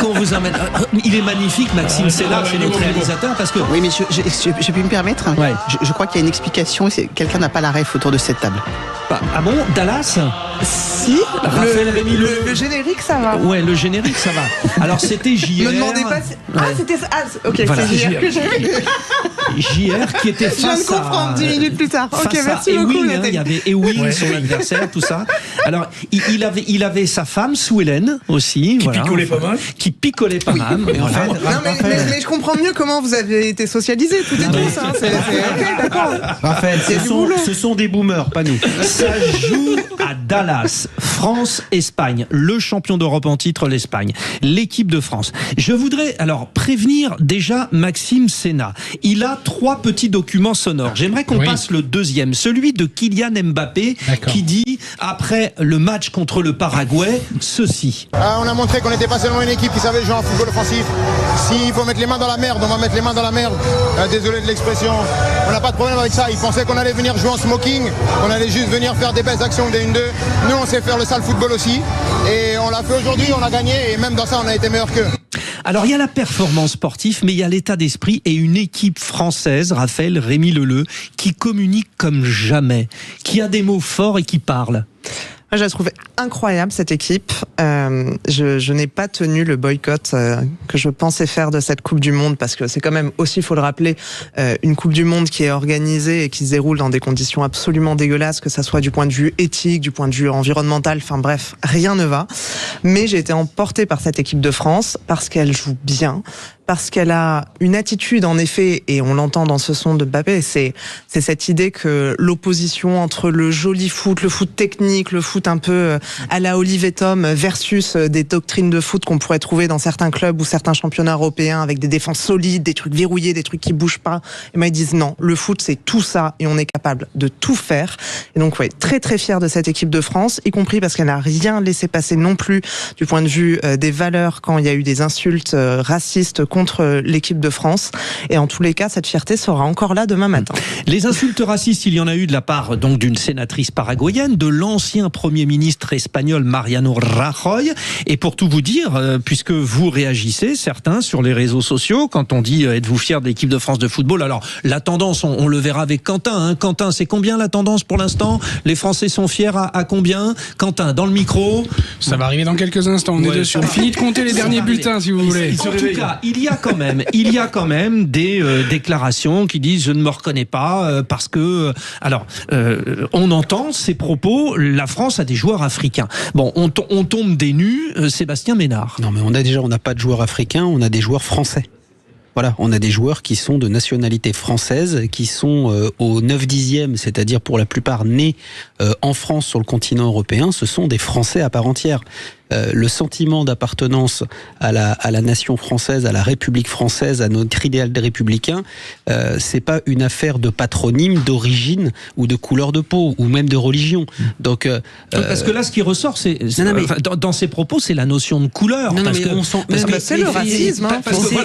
Speaker 2: qu'on vous amène. Il est magnifique, Maxime Sénat, c'est notre réalisateur, parce que.
Speaker 7: Oui, mais je peux me permettre. Je crois qu'il y a une explication. Quelqu'un n'a pas la ref autour de cette table.
Speaker 2: Ah bon, Dallas?
Speaker 3: Si, le générique, ça va.
Speaker 2: Ouais, le générique, ça va. Alors, c'était JR.
Speaker 3: Ne me demandez pas si... c'était ça. Ok, voilà, c'est JR que j'ai vu.
Speaker 2: JR qui était face à...
Speaker 3: Je viens de comprendre 10 minutes plus tard. Ok, merci beaucoup.
Speaker 2: Il y avait Ewing, son adversaire, tout ça. Alors, il avait sa femme, Sue Hélène, aussi.
Speaker 5: Qui picolait pas mal.
Speaker 2: Qui picolait pas mal.
Speaker 3: Mais en fait, mais je comprends mieux comment vous avez été socialisés, toutes et tous. Ok, d'accord.
Speaker 4: Raphaël, ce sont des boomers, pas nous.
Speaker 2: Ça joue à Dallas. France-Espagne. Le champion d'Europe en titre, l'Espagne. L'équipe de France. Je voudrais alors prévenir déjà Maxime Sénat. Il a 3 petits documents sonores. J'aimerais qu'on passe le deuxième. Celui de Kylian Mbappé qui dit, après le match contre le Paraguay, ceci.
Speaker 16: On a montré qu'on n'était pas seulement une équipe qui savait jouer en football offensif. S'il faut mettre les mains dans la merde, on va mettre les mains dans la merde. Désolé de l'expression. On n'a pas de problème avec ça. Ils pensaient qu'on allait venir jouer en smoking, qu'on allait juste venir faire des belles actions des 1-2. Nous, on sait faire le sale football aussi. Et on l'a fait aujourd'hui, on a gagné. Et même dans ça, on a été meilleur qu'eux.
Speaker 2: Alors, il y a la performance sportive, mais il y a l'état d'esprit et une équipe française, Raphaël Rémy-Leleu, qui communique comme jamais, qui a des mots forts et qui parle.
Speaker 3: Moi, je la trouve incroyable, cette équipe. Je n'ai pas tenu le boycott que je pensais faire de cette Coupe du Monde, parce que c'est quand même aussi, il faut le rappeler, une Coupe du Monde qui est organisée et qui se déroule dans des conditions absolument dégueulasses, que ça soit du point de vue éthique, du point de vue environnemental, enfin bref, rien ne va. Mais j'ai été emportée par cette équipe de France, parce qu'elle joue bien, parce qu'elle a une attitude, en effet, et on l'entend dans ce son de Mbappé, c'est cette idée que l'opposition entre le joli foot, le foot technique, le foot un peu à la Olivier Tom versus des doctrines de foot qu'on pourrait trouver dans certains clubs ou certains championnats européens avec des défenses solides, des trucs verrouillés, des trucs qui bougent pas. Et ben ils disent non, le foot c'est tout ça et on est capable de tout faire. Et donc ouais, très très fier de cette équipe de France, y compris parce qu'elle n'a rien laissé passer non plus du point de vue des valeurs quand il y a eu des insultes racistes contre l'équipe de France. Et en tous les cas, cette fierté sera encore là demain matin.
Speaker 2: Les insultes racistes, il y en a eu de la part donc d'une sénatrice paraguayenne, de l'ancien Premier ministre espagnol Mariano Rajoy. Et pour tout vous dire, puisque vous réagissez, certains, sur les réseaux sociaux, quand on dit êtes-vous fiers de l'équipe de France de football? Alors, la tendance, on le verra avec Quentin. Hein. Quentin, c'est combien la tendance pour l'instant? Les Français sont fiers à combien? Quentin, dans le micro.
Speaker 17: Ça va arriver dans quelques instants, on est dessus. On finit de compter les derniers bulletins, si vous voulez.
Speaker 2: En tout cas, il y a quand même des déclarations qui disent je ne me reconnais pas parce que on entend ces propos, la France a des joueurs africains. Bon, on tombe des nues, Sébastien Ménard.
Speaker 4: Non mais on n'a pas de joueurs africains, on a des joueurs français. Voilà, on a des joueurs qui sont de nationalité française, qui sont au 9/10e, c'est-à-dire pour la plupart nés en France sur le continent européen, ce sont des Français à part entière. Le sentiment d'appartenance à la nation française, à la République française, à notre idéal de républicain, c'est pas une affaire de patronyme, d'origine ou de couleur de peau ou même de religion. Donc
Speaker 2: parce que là, ce qui ressort, c'est dans ces propos, c'est la notion de couleur.
Speaker 3: C'est le racisme.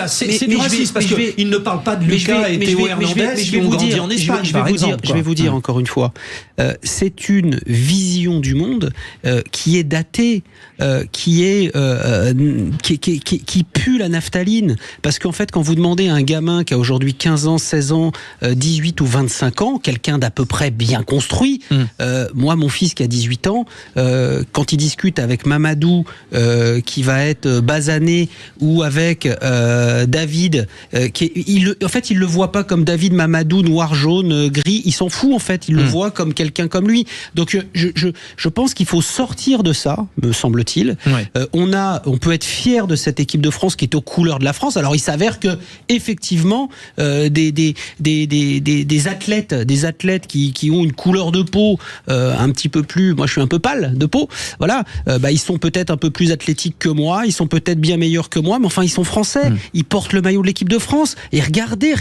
Speaker 2: C'est du racisme parce qu'il ne parle pas de Lucas et Théo Hernandez qui ont grandi en Espagne, par exemple.
Speaker 4: Je vais vous dire encore une fois, c'est une vision du monde qui est datée. Qui pue la naphtaline, parce qu'en fait quand vous demandez à un gamin qui a aujourd'hui 15 ans, 16 ans, 18 ou 25 ans, quelqu'un d'à peu près bien construit, moi mon fils qui a 18 ans, quand il discute avec Mamadou qui va être basané, ou avec David en fait il le voit pas comme David, Mamadou, noir, jaune, gris, il s'en fout en fait, il le voit comme quelqu'un comme lui. Donc je pense qu'il faut sortir de ça, me semble-t-il. Ouais. On peut être fier de cette équipe de France qui est aux couleurs de la France. Alors il s'avère que effectivement des athlètes qui ont une couleur de peau un petit peu plus, moi je suis un peu pâle de peau, voilà, ils sont peut-être un peu plus athlétiques que moi, ils sont peut-être bien meilleurs que moi, mais enfin ils sont français, ils portent le maillot de l'équipe de France. Et regardez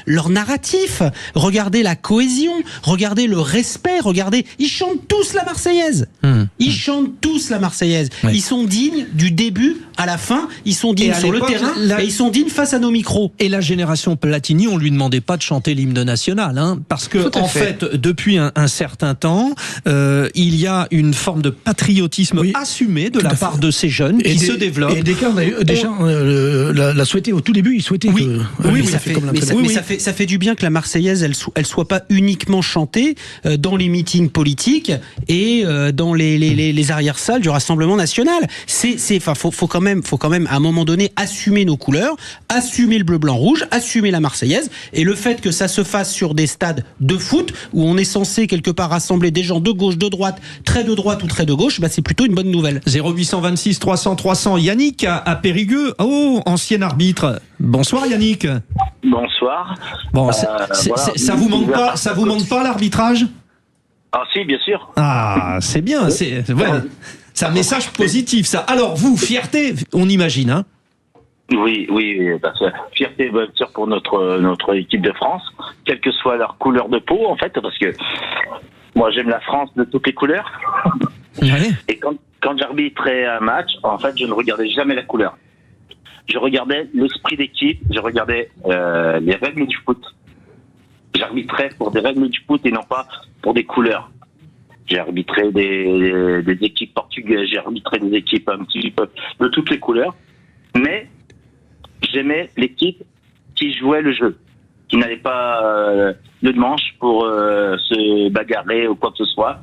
Speaker 4: leur narratif, regardez la cohésion, regardez le respect, regardez, ils chantent tous la Marseillaise. Ils chantent tous la Marseillaise. Oui. Ils sont dignes du début à la fin, ils sont dignes sur le terrain et ils sont dignes face à nos micros.
Speaker 2: Et la génération Platini, on lui demandait pas de chanter l'hymne national, hein, parce que en fait, depuis un certain temps, il y a une forme de patriotisme assumé de la part de ces jeunes qui se développent.
Speaker 5: Et Deschamps l'a souhaité au tout début, il souhaitait que...
Speaker 4: ça fait du bien que la Marseillaise, elle soit pas uniquement chantée dans les meetings politiques et dans les arrière-salles du Rassemblement national. Faut quand même à un moment donné assumer nos couleurs, assumer le bleu, blanc, rouge, assumer la Marseillaise, et le fait que ça se fasse sur des stades de foot où on est censé quelque part rassembler des gens de gauche, de droite, très de droite ou très de gauche, c'est plutôt une bonne nouvelle.
Speaker 2: 0826 300 300, Yannick à Périgueux, ancien arbitre. Bonsoir Yannick.
Speaker 18: Bonsoir.
Speaker 2: Bon, ça vous manque pas l'arbitrage?
Speaker 18: Ah si, bien sûr.
Speaker 2: Ah, c'est bien, c'est un message positif ça. Alors vous, fierté, on imagine, hein?
Speaker 18: Oui, fierté bien sûr pour notre équipe de France, quelle que soit leur couleur de peau en fait, parce que moi j'aime la France de toutes les couleurs. Ouais. Et quand j'arbitrais un match, en fait je ne regardais jamais la couleur. Je regardais l'esprit d'équipe, je regardais les règles du foot. J'arbitrais pour des règles du foot et non pas pour des couleurs. J'ai arbitré des équipes portugaises, j'ai arbitré des équipes un petit peu de toutes les couleurs, mais j'aimais l'équipe qui jouait le jeu, qui n'avait pas de manche pour se bagarrer ou quoi que ce soit,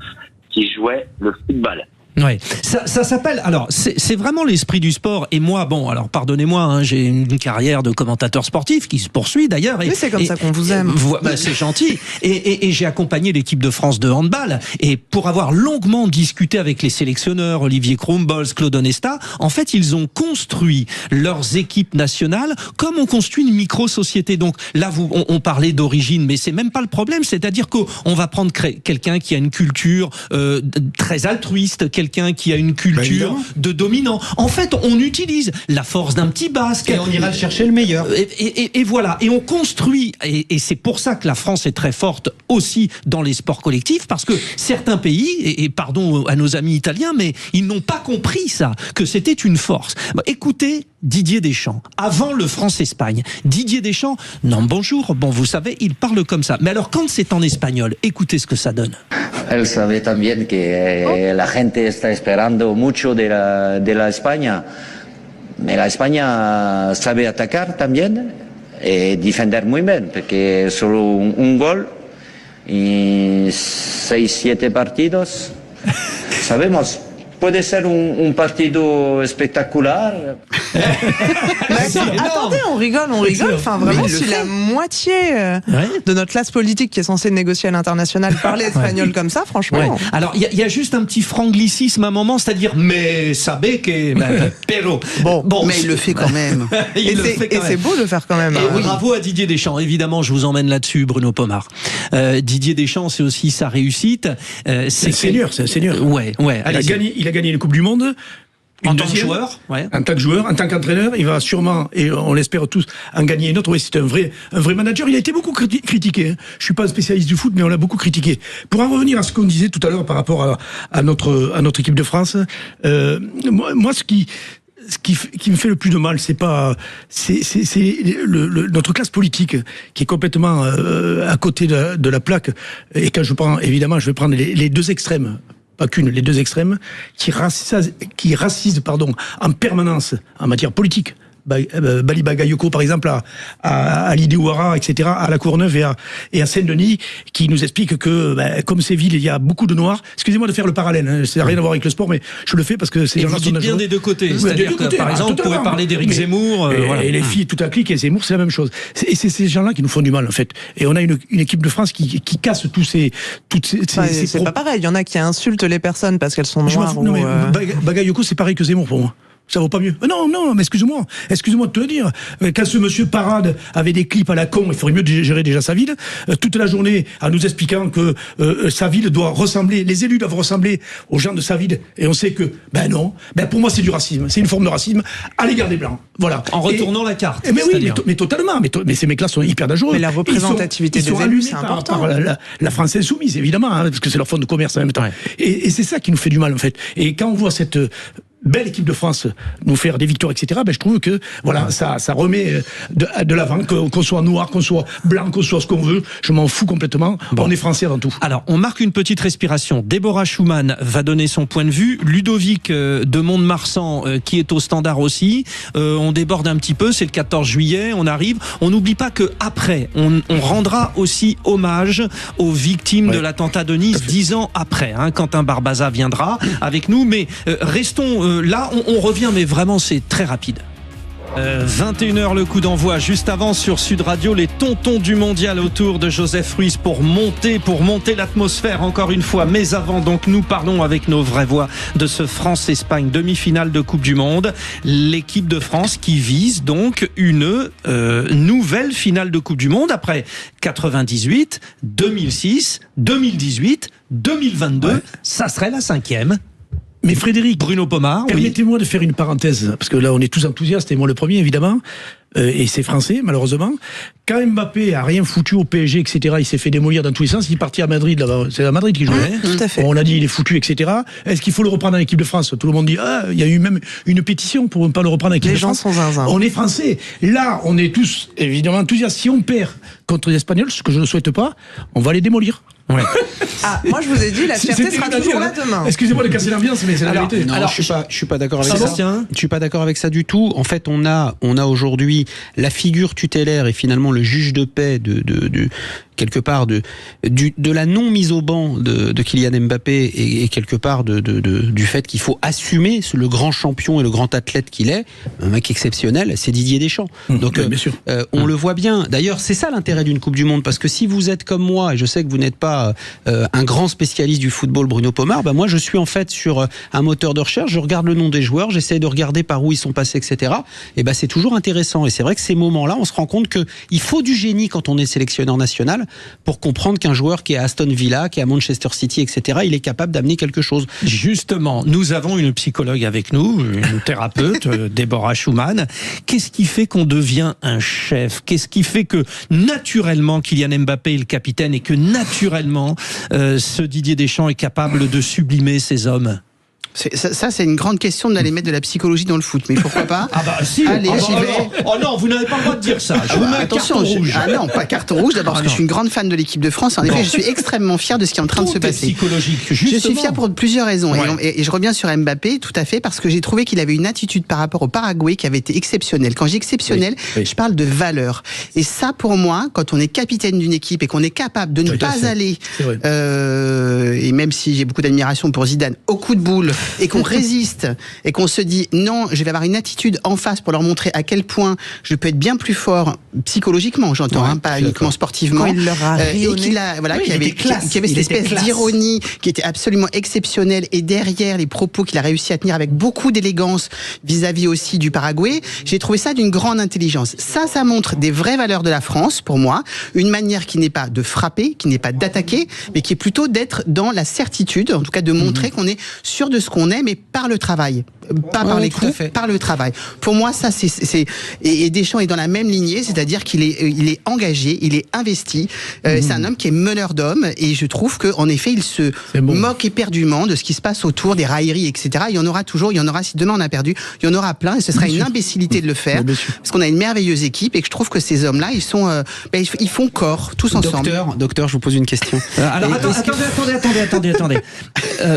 Speaker 18: qui jouaient le football.
Speaker 2: Ouais, ça s'appelle. Alors, c'est vraiment l'esprit du sport. Et moi, bon, alors pardonnez-moi, hein, j'ai une carrière de commentateur sportif qui se poursuit d'ailleurs.
Speaker 3: Oui, c'est comme ça qu'on vous aime.
Speaker 2: Bah, c'est gentil. Et j'ai accompagné l'équipe de France de handball. Et pour avoir longuement discuté avec les sélectionneurs, Olivier Krumbolz, Claude Onesta, en fait, ils ont construit leurs équipes nationales comme on construit une micro-société. Donc là, on parlait d'origine, mais c'est même pas le problème. C'est-à-dire qu'on va prendre quelqu'un qui a une culture très altruiste, quelqu'un qui a une culture de dominant. En fait, on utilise la force d'un petit basque.
Speaker 19: Et on ira chercher le meilleur.
Speaker 2: Et voilà. Et on construit. Et c'est pour ça que la France est très forte aussi dans les sports collectifs, parce que certains pays, et pardon à nos amis italiens, mais ils n'ont pas compris ça, que c'était une force. Écoutez Didier Deschamps, avant le France-Espagne. Didier Deschamps, non, bonjour, bon, vous savez, il parle comme ça. Mais alors, quand c'est en espagnol, écoutez ce que ça donne.
Speaker 20: Él sabe también que la gente está esperando mucho de la España. Mais la España sabe atacar también y defender muy bien, porque solo un gol y 6-7 partidos. Sabemos. Puede ser un partido espectacular.
Speaker 3: Attendez, on rigole. Enfin, vraiment, si la moitié de notre classe politique qui est censée négocier à l'international parlait espagnol comme ça, franchement.
Speaker 2: Ouais. Alors, il y a juste un petit franglicisme à un moment, c'est-à-dire, mais sabe que, pero.
Speaker 3: Bon, mais il le fait quand même. Et c'est beau de le faire quand même.
Speaker 2: Et bravo à Didier Deschamps. Évidemment, je vous emmène là-dessus, Bruno Pomar. Didier Deschamps, c'est aussi sa réussite.
Speaker 5: C'est un seigneur.
Speaker 2: Ouais.
Speaker 5: Il a gagné une Coupe du Monde.
Speaker 2: En tant que joueur,
Speaker 5: en tant que joueur, en tant qu'entraîneur, il va sûrement, et on l'espère tous, en gagner une autre. Oui, c'est un vrai manager. Il a été beaucoup critiqué. Hein. Je suis pas un spécialiste du foot, mais on l'a beaucoup critiqué. Pour en revenir à ce qu'on disait tout à l'heure par rapport à notre équipe de France, moi, ce qui me fait le plus de mal, c'est notre classe politique qui est complètement à côté de la plaque. Et quand je vais prendre les deux extrêmes. Pas qu'une, les deux extrêmes, qui racisent en permanence en matière politique. Bali Bagayoko, par exemple, à Lydie Ouara, etc., à la Courneuve et à Saint-Denis, qui nous explique que, comme ces villes, il y a beaucoup de Noirs. Excusez-moi de faire le parallèle, hein, ça n'a rien à voir avec le sport, mais je le fais parce que c'est...
Speaker 2: Et vous dites bien des deux côtés. C'est-à-dire que, par exemple, vous pouvez parler d'Éric Zemmour.
Speaker 5: Et les filles, tout à clic, et Zemmour, c'est la même chose. Et c'est ces gens-là qui nous font du mal, en fait. Et on a une équipe de France qui casse toutes ces
Speaker 3: c'est pas pareil. Il y en a qui insultent les personnes parce qu'elles sont noires.
Speaker 5: Non, mais Bagayoko, c'est pareil que Zemmour pour moi. Ça vaut pas mieux. Non, mais excuse-moi de te le dire. Quand ce monsieur Parade avait des clips à la con, il ferait mieux de gérer déjà sa ville, toute la journée en nous expliquant que sa ville doit ressembler, les élus doivent ressembler aux gens de sa ville. Et on sait que, non. Pour moi, c'est du racisme. C'est une forme de racisme à l'égard des Blancs. Voilà.
Speaker 2: En retournant la carte.
Speaker 5: Mais oui, mais totalement. Mais ces mecs-là sont hyper dangereux.
Speaker 3: Mais la représentativité des élus, c'est important.
Speaker 5: Par la France insoumise, évidemment, hein, parce que c'est leur fonds de commerce en même temps. Ouais. Et c'est ça qui nous fait du mal, en fait. Et quand on voit cette belle équipe de France nous faire des victoires, etc., je trouve que ça remet de l'avant, qu'on soit noir, qu'on soit blanc, qu'on soit ce qu'on veut, je m'en fous complètement. On est français avant tout.
Speaker 2: Alors, on marque une petite respiration. Déborah Schumann va donner son point de vue. Ludovic de Mont-de-Marsan, qui est au standard aussi. On déborde un petit peu, c'est le 14 juillet, on arrive. On n'oublie pas que après, on rendra aussi hommage aux victimes de l'attentat de Nice 10 ans après. Quentin Barbaza viendra avec nous, mais restons là, on revient, mais vraiment c'est très rapide. 21h le coup d'envoi, juste avant sur Sud Radio, les tontons du mondial autour de Joseph Ruiz pour monter l'atmosphère encore une fois. Mais avant, donc, nous parlons avec nos vraies voix de ce France-Espagne, demi-finale de Coupe du Monde. L'équipe de France qui vise donc une nouvelle finale de Coupe du Monde après 98, 2006, 2018, 2022. Ça serait la 5e.
Speaker 5: Mais Frédéric,
Speaker 2: Bruno Pomar,
Speaker 5: permettez-moi de faire une parenthèse, parce que là on est tous enthousiastes, et moi le premier évidemment, et c'est français malheureusement. Quand Mbappé a rien foutu au PSG, etc., il s'est fait démolir dans tous les sens, il est parti à Madrid, là-bas. C'est à Madrid qu'il jouait.
Speaker 3: Tout à fait.
Speaker 5: On l'a dit, il est foutu, etc. Est-ce qu'il faut le reprendre en équipe de France? Tout le monde dit, il y a eu même une pétition pour ne pas le reprendre en équipe de France.
Speaker 3: Les gens sont zinzin.
Speaker 5: On est français. Là, on est tous évidemment enthousiastes. Si on perd contre les Espagnols, ce que je ne souhaite pas, on va les démolir.
Speaker 2: Ouais.
Speaker 3: Ah, moi je vous ai dit, la fierté sera toujours là demain.
Speaker 5: Excusez-moi de casser l'ambiance, mais c'est la vérité.
Speaker 4: Non, alors, je suis pas d'accord avec ça. Je suis pas d'accord avec ça du tout. En fait, on a aujourd'hui la figure tutélaire et finalement le juge de paix quelque part de la non mise au banc de Kylian Mbappé et quelque part du fait qu'il faut assumer le grand champion et le grand athlète qu'il est, un mec exceptionnel, c'est Didier Deschamps. Donc
Speaker 5: bien sûr.
Speaker 4: on le voit bien. D'ailleurs, c'est ça l'intérêt d'une Coupe du Monde, parce que si vous êtes comme moi, et je sais que vous n'êtes pas un grand spécialiste du football, Bruno Pomar, moi je suis en fait sur un moteur de recherche, je regarde le nom des joueurs, j'essaie de regarder par où ils sont passés, etc. Et c'est toujours intéressant. Et c'est vrai que ces moments-là, on se rend compte qu'il faut du génie quand on est sélectionneur national pour comprendre qu'un joueur qui est à Aston Villa, qui est à Manchester City, etc., il est capable d'amener quelque chose.
Speaker 2: Justement, nous avons une psychologue avec nous, une thérapeute, Déborah Schumann. Qu'est-ce qui fait qu'on devient un chef? Qu'est-ce qui fait que naturellement Kylian Mbappé est le capitaine et que naturellement ce Didier Deschamps est capable de sublimer ces hommes?
Speaker 7: Ça, c'est une grande question d'aller mettre de la psychologie dans le foot, mais pourquoi pas?
Speaker 2: Ah bah si.
Speaker 7: Allez, j'y vais.
Speaker 2: Oh non, vous n'avez pas le droit de dire ça. Je vous mets
Speaker 7: attention,
Speaker 2: carton rouge.
Speaker 7: Ah non, pas carton rouge. D'abord parce que je suis une grande fan de l'équipe de France. En effet, je suis extrêmement fier de ce qui est en train de se passer.
Speaker 2: Psychologique.
Speaker 7: Justement. Je suis fier pour plusieurs raisons.
Speaker 2: Ouais.
Speaker 7: Et je reviens sur Mbappé, tout à fait, parce que j'ai trouvé qu'il avait une attitude par rapport au Paraguay qui avait été exceptionnelle. Quand je dis exceptionnelle, je parle de valeur. Et ça, pour moi, quand on est capitaine d'une équipe et qu'on est capable de ne pas aller, et même si j'ai beaucoup d'admiration pour Zidane, au coup de boule, et qu'on résiste et qu'on se dit non, je vais avoir une attitude en face pour leur montrer à quel point je peux être bien plus fort psychologiquement, j'entends, pas uniquement sportivement.
Speaker 3: Quand il leur a
Speaker 7: et qu'il a, qu'il y avait cette espèce d'ironie qui était absolument exceptionnelle, et derrière les propos qu'il a réussi à tenir avec beaucoup d'élégance vis-à-vis aussi du Paraguay, j'ai trouvé ça d'une grande intelligence. Ça montre des vraies valeurs de la France pour moi, une manière qui n'est pas de frapper, qui n'est pas d'attaquer, mais qui est plutôt d'être dans la certitude, en tout cas de montrer qu'on est sûr de ce qu'on est, mais par le travail, pas par les coups, par le travail. Pour moi, ça et Deschamps est dans la même lignée, c'est-à-dire qu'il est engagé, il est investi. C'est un homme qui est meneur d'hommes, et je trouve qu'en effet, il se moque éperdument de ce qui se passe autour, des railleries, etc. Il y en aura toujours, il y en aura, si demain on a perdu, il y en aura plein, et ce sera une imbécilité de le faire, parce qu'on a une merveilleuse équipe, et que je trouve que ces hommes-là, ils font corps, tous ensemble.
Speaker 4: Docteur, je vous pose une question.
Speaker 2: Alors attendez.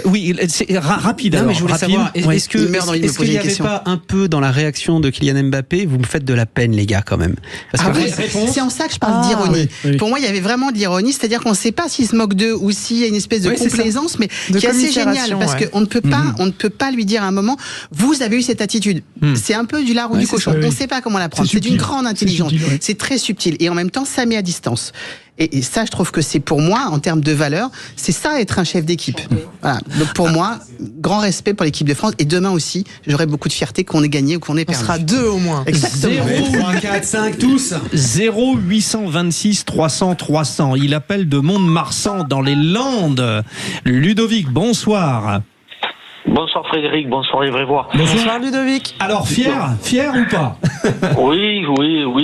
Speaker 2: Oui, c'est rapide.
Speaker 4: Non, mais je voulais savoir, est-ce qu'il n'y avait pas un peu dans la réaction de Kylian Mbappé, vous me faites de la peine, les gars, quand même? Parce que
Speaker 7: c'est en ça que je parle d'ironie.
Speaker 4: Oui.
Speaker 7: Pour moi, il y avait vraiment de l'ironie, c'est-à-dire qu'on ne sait pas s'il se moque d'eux ou s'il y a une espèce de complaisance, mais qui est assez géniale, parce qu'on ne peut pas lui dire à un moment, vous avez eu cette attitude. C'est un peu du lard ou du cochon. On ne sait pas comment la prendre. C'est d'une grande intelligence. C'est très subtil. Et en même temps, ça met à distance. Et ça, je trouve que c'est, pour moi, en termes de valeur, c'est ça, être un chef d'équipe. Voilà. Donc pour moi, grand respect pour l'équipe de France. Et demain aussi, j'aurai beaucoup de fierté qu'on ait gagné ou qu'on ait perdu.
Speaker 3: On sera 2 au moins.
Speaker 7: Exactement.
Speaker 4: 3, 4, 5, tous.
Speaker 2: 0826 300 300. Il appelle de Mont-de-Marsan dans les Landes. Ludovic, bonsoir.
Speaker 18: Bonsoir Frédéric, bonsoir les vrais voix.
Speaker 3: Bonsoir Ludovic.
Speaker 2: Alors fier ou pas?
Speaker 18: Oui,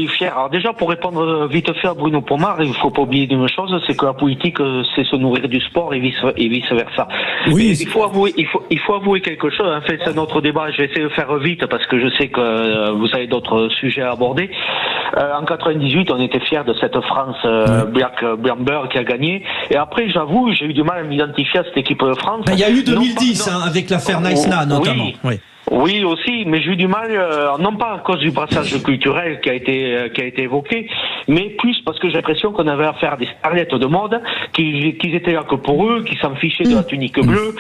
Speaker 18: fier. Alors déjà, pour répondre vite fait à Bruno Pomar, il faut pas oublier d'une chose, c'est que la politique, c'est se nourrir du sport et vice versa. Oui. Il faut avouer quelque chose. En fait, c'est notre débat. Je vais essayer de faire vite parce que je sais que vous avez d'autres sujets à aborder. En 98, on était fiers de cette France Black Blamber qui a gagné. Et après, j'avoue, j'ai eu du mal à m'identifier à cette équipe de France.
Speaker 2: Il y a eu 2010 avec l'affaire Naïsna notamment.
Speaker 18: Oui, aussi, mais j'ai eu du mal, non pas à cause du brassage culturel qui a été évoqué, mais plus parce que j'ai l'impression qu'on avait affaire à des starlettes de mode, qu'ils étaient là que pour eux, qui s'en fichaient de la tunique bleue,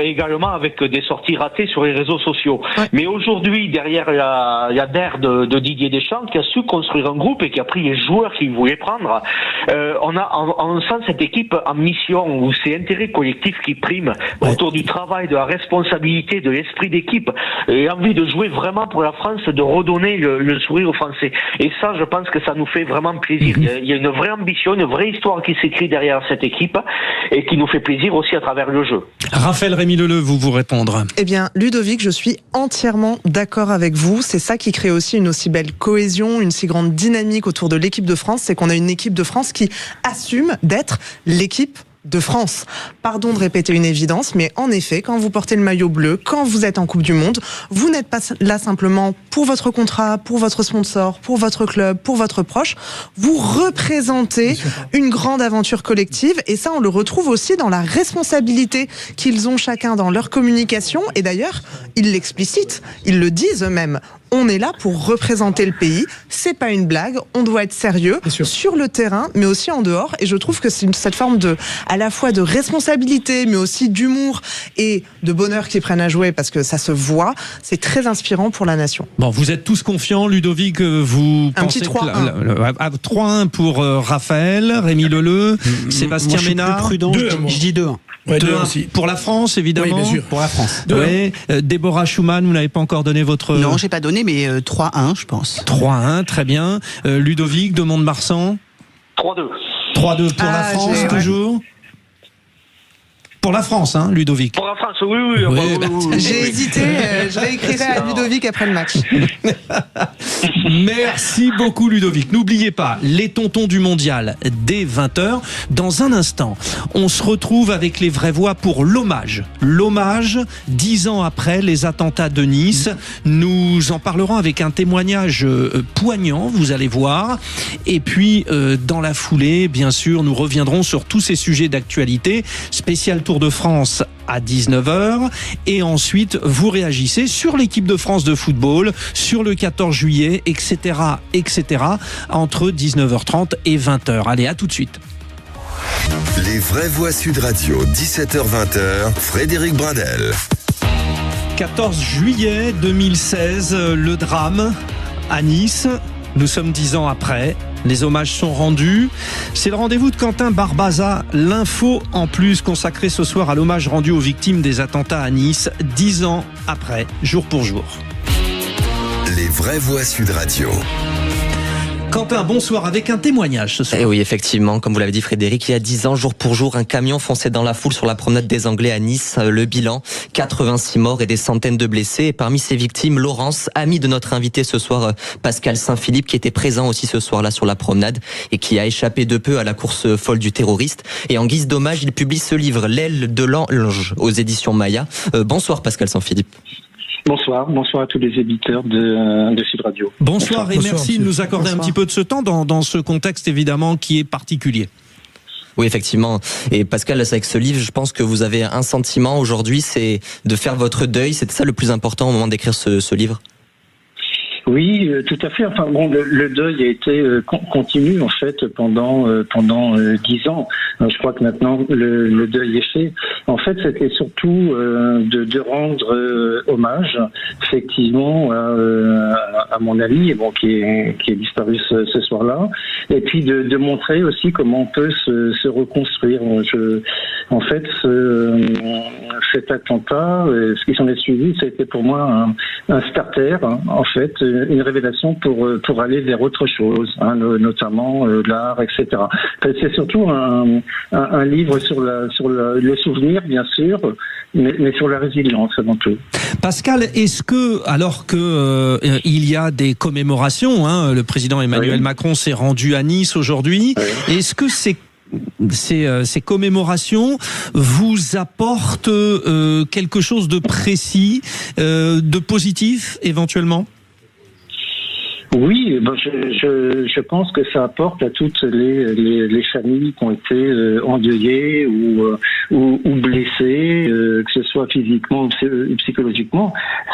Speaker 18: également avec des sorties ratées sur les réseaux sociaux. Mais aujourd'hui, derrière il y a d'air de Didier Deschamps qui a su construire un groupe et qui a pris les joueurs qu'il voulait prendre. On sent cette équipe en mission où c'est l'intérêt collectif qui prime autour du travail, de la responsabilité, de l'esprit d'équipe. Et envie de jouer vraiment pour la France, de redonner le sourire aux Français. Et ça, je pense que ça nous fait vraiment plaisir. Il y a une vraie ambition, une vraie histoire qui s'écrit derrière cette équipe et qui nous fait plaisir aussi à travers le jeu.
Speaker 2: Raphaël Rémy-Leleu, vous répondre.
Speaker 3: Eh bien, Ludovic, je suis entièrement d'accord avec vous. C'est ça qui crée aussi une aussi belle cohésion, une si grande dynamique autour de l'équipe de France. C'est qu'on a une équipe de France qui assume d'être l'équipe de France. Pardon de répéter une évidence, mais en effet, quand vous portez le maillot bleu, quand vous êtes en Coupe du Monde, vous n'êtes pas là simplement pour votre contrat, pour votre sponsor, pour votre club, pour votre proche. Vous représentez une grande aventure collective, et ça, on le retrouve aussi dans la responsabilité qu'ils ont chacun dans leur communication. Et d'ailleurs, ils l'explicitent, ils le disent eux-mêmes. On est là pour représenter le pays, c'est pas une blague, on doit être sérieux sur le terrain, mais aussi en dehors. Et je trouve que c'est cette forme à la fois de responsabilité, mais aussi d'humour et de bonheur qu'ils prennent à jouer, parce que ça se voit, c'est très inspirant pour la nation.
Speaker 2: Bon, vous êtes tous confiants, Ludovic, vous pensez...
Speaker 3: Un petit 3-1.
Speaker 2: 3-1 pour Raphaël, Rémi Leleu, Sébastien Ménard.
Speaker 4: Prudent, je dis 2-1.
Speaker 5: Ouais,
Speaker 2: 2-1 pour la France, évidemment.
Speaker 5: Oui, bien sûr.
Speaker 4: Pour la France.
Speaker 2: Ouais. Déborah Schumann, vous n'avez pas encore donné votre...
Speaker 7: Non, j'ai pas donné, mais 3-1, je pense.
Speaker 2: 3-1, très bien. Ludovic de Mont-de-Marsan.
Speaker 18: 3-2.
Speaker 2: 3-2 pour la France, toujours. Pour la France, hein, Ludovic.
Speaker 18: Pour la France, oui.
Speaker 3: J'ai hésité, je réécrirai à Ludovic après le match.
Speaker 2: Merci beaucoup, Ludovic. N'oubliez pas, les tontons du mondial dès 20h. Dans un instant, on se retrouve avec les vraies voix pour l'hommage. L'hommage, 10 ans après les attentats de Nice. Nous en parlerons avec un témoignage poignant, vous allez voir. Et puis, dans la foulée, bien sûr, nous reviendrons sur tous ces sujets d'actualité. Spécial Tour de France à 19h. Et ensuite, vous réagissez sur l'équipe de France de football, sur le 14 juillet, etc., etc., entre 19h30 et 20h. Allez, à tout de suite.
Speaker 1: Les vraies voix Sud Radio, 17h-20h, Frédéric Bradel.
Speaker 2: 14 juillet 2016, le drame à Nice. Nous sommes 10 ans après. Les hommages sont rendus. C'est le rendez-vous de Quentin Barbaza. L'info en plus consacrée ce soir à l'hommage rendu aux victimes des attentats à Nice, 10 ans après, jour pour jour.
Speaker 1: Les vraies voix Sud Radio.
Speaker 2: Quentin, bonsoir, avec un témoignage ce soir.
Speaker 19: Et oui, effectivement, comme vous l'avez dit Frédéric, il y a 10 ans, jour pour jour, un camion fonçait dans la foule sur la promenade des Anglais à Nice. Le bilan, 86 morts et des centaines de blessés. Et parmi ces victimes, Laurence, amie de notre invité ce soir, Pascal Saint-Philippe, qui était présent aussi ce soir-là sur la promenade et qui a échappé de peu à la course folle du terroriste. Et en guise d'hommage, il publie ce livre, L'aile de l'ange, aux éditions Maya. Bonsoir Pascal Saint-Philippe.
Speaker 21: Bonsoir à tous les éditeurs de Sud Radio.
Speaker 2: Bonsoir et merci de nous accorder un petit peu de ce temps dans ce contexte évidemment qui est particulier.
Speaker 19: Oui, effectivement. Et Pascal, avec ce livre, je pense que vous avez un sentiment aujourd'hui, c'est de faire votre deuil. C'était ça le plus important au moment d'écrire ce livre ?
Speaker 21: Oui, tout à fait. Enfin bon, le deuil a été continu en fait pendant 10 ans. Je crois que maintenant le deuil est fait. En fait, c'était surtout de rendre hommage effectivement à mon ami, bon qui est disparu ce soir-là, et puis de montrer aussi comment on peut se reconstruire. En fait, cet attentat, ce qui s'en est suivi, ça a été pour moi un starter, en fait, une révélation pour aller vers autre chose, notamment l'art, etc. C'est surtout un livre sur le souvenir, bien sûr, mais sur la résilience avant tout.
Speaker 2: Pascal, est-ce que, alors que il y a des commémorations, le président Emmanuel Macron s'est rendu à Nice aujourd'hui, est-ce que ces commémorations vous apportent quelque chose de précis, de positif éventuellement ?
Speaker 21: Oui, je pense que ça apporte à toutes les familles qui ont été endeuillées ou blessées, que ce soit physiquement ou psychologiquement.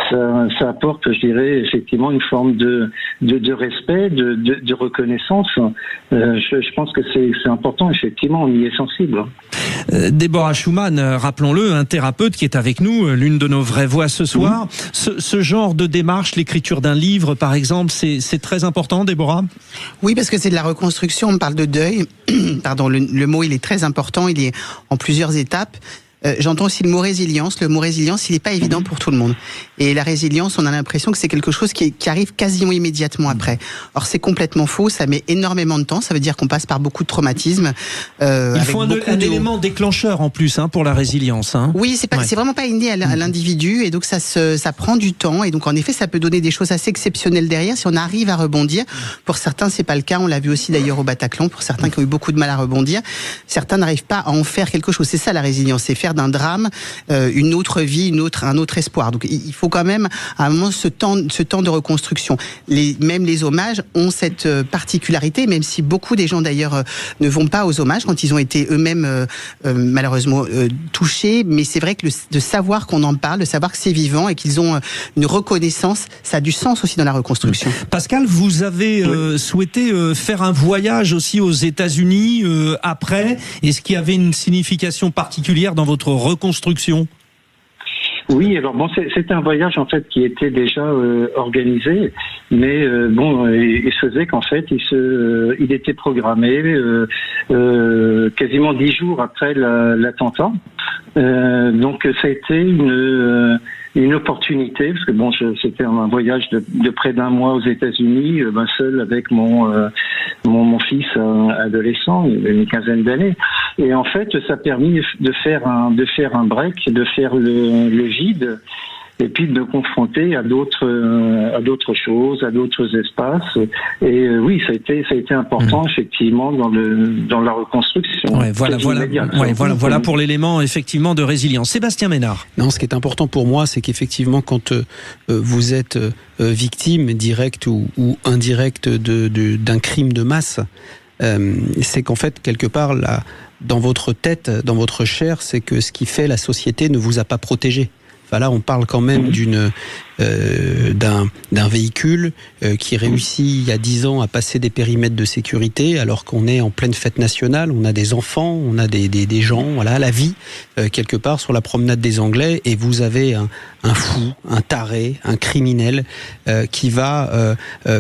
Speaker 21: Ça apporte, je dirais, effectivement une forme de respect, de reconnaissance. Je pense que c'est important, effectivement, on y est sensible.
Speaker 2: Déborah Schumann, rappelons-le, un thérapeute qui est avec nous, l'une de nos vraies voix ce soir. Ce genre de démarche, l'écriture d'un livre, par exemple, c'est très important, Déborah ?
Speaker 7: Oui, parce que c'est de la reconstruction, on parle de deuil. Pardon, le mot, il est très important, il est en plusieurs étapes. J'entends aussi le mot résilience. Le mot résilience, il n'est pas évident pour tout le monde. Et la résilience, on a l'impression que c'est quelque chose qui arrive quasiment immédiatement après. Or, c'est complètement faux. Ça met énormément de temps. Ça veut dire qu'on passe par beaucoup de traumatismes.
Speaker 2: Il faut un élément déclencheur en plus pour la résilience.
Speaker 7: Oui, c'est vraiment pas inné à l'individu, et donc ça prend du temps. Et donc en effet, ça peut donner des choses assez exceptionnelles derrière si on arrive à rebondir. Pour certains, c'est pas le cas. On l'a vu aussi d'ailleurs au Bataclan. Pour certains qui ont eu beaucoup de mal à rebondir, certains n'arrivent pas à en faire quelque chose. C'est ça la résilience, c'est faire d'un drame une autre vie, un autre espoir. Donc il faut quand même à un moment ce temps de reconstruction. Même les hommages ont cette particularité, même si beaucoup des gens d'ailleurs ne vont pas aux hommages quand ils ont été eux-mêmes malheureusement touchés. Mais c'est vrai que de savoir qu'on en parle, de savoir que c'est vivant et qu'ils ont une reconnaissance, ça a du sens aussi dans la reconstruction.
Speaker 2: Pascal, vous avez souhaité faire un voyage aussi aux États-Unis après. Est-ce qu'il y avait une signification particulière dans votre reconstruction ?
Speaker 21: Oui, alors bon, c'était un voyage en fait qui était déjà organisé, mais il se faisait qu'en fait il était programmé quasiment 10 jours après l'attentat. Donc ça a été une opportunité, parce que c'était un voyage de près d'un mois aux États-Unis, seul avec mon fils adolescent, il avait une quinzaine d'années. Et en fait, ça a permis de faire un break, de faire le vide, et puis de me confronter à d'autres choses, à d'autres espaces. Et oui, ça a été important effectivement dans la reconstruction.
Speaker 2: Ouais, voilà pour l'élément effectivement de résilience. Sébastien Ménard.
Speaker 4: Non, ce qui est important pour moi, c'est qu'effectivement quand vous êtes victime directe ou indirecte d'un crime de masse, c'est qu'en fait quelque part là, dans votre tête, dans votre chair, c'est que ce qui fait la société ne vous a pas protégé. Enfin là, on parle quand même d'un véhicule qui réussit il y a 10 ans à passer des périmètres de sécurité, alors qu'on est en pleine fête nationale, on a des enfants, on a des gens, voilà, la vie quelque part sur la promenade des Anglais, et vous avez un fou, un taré, un criminel qui va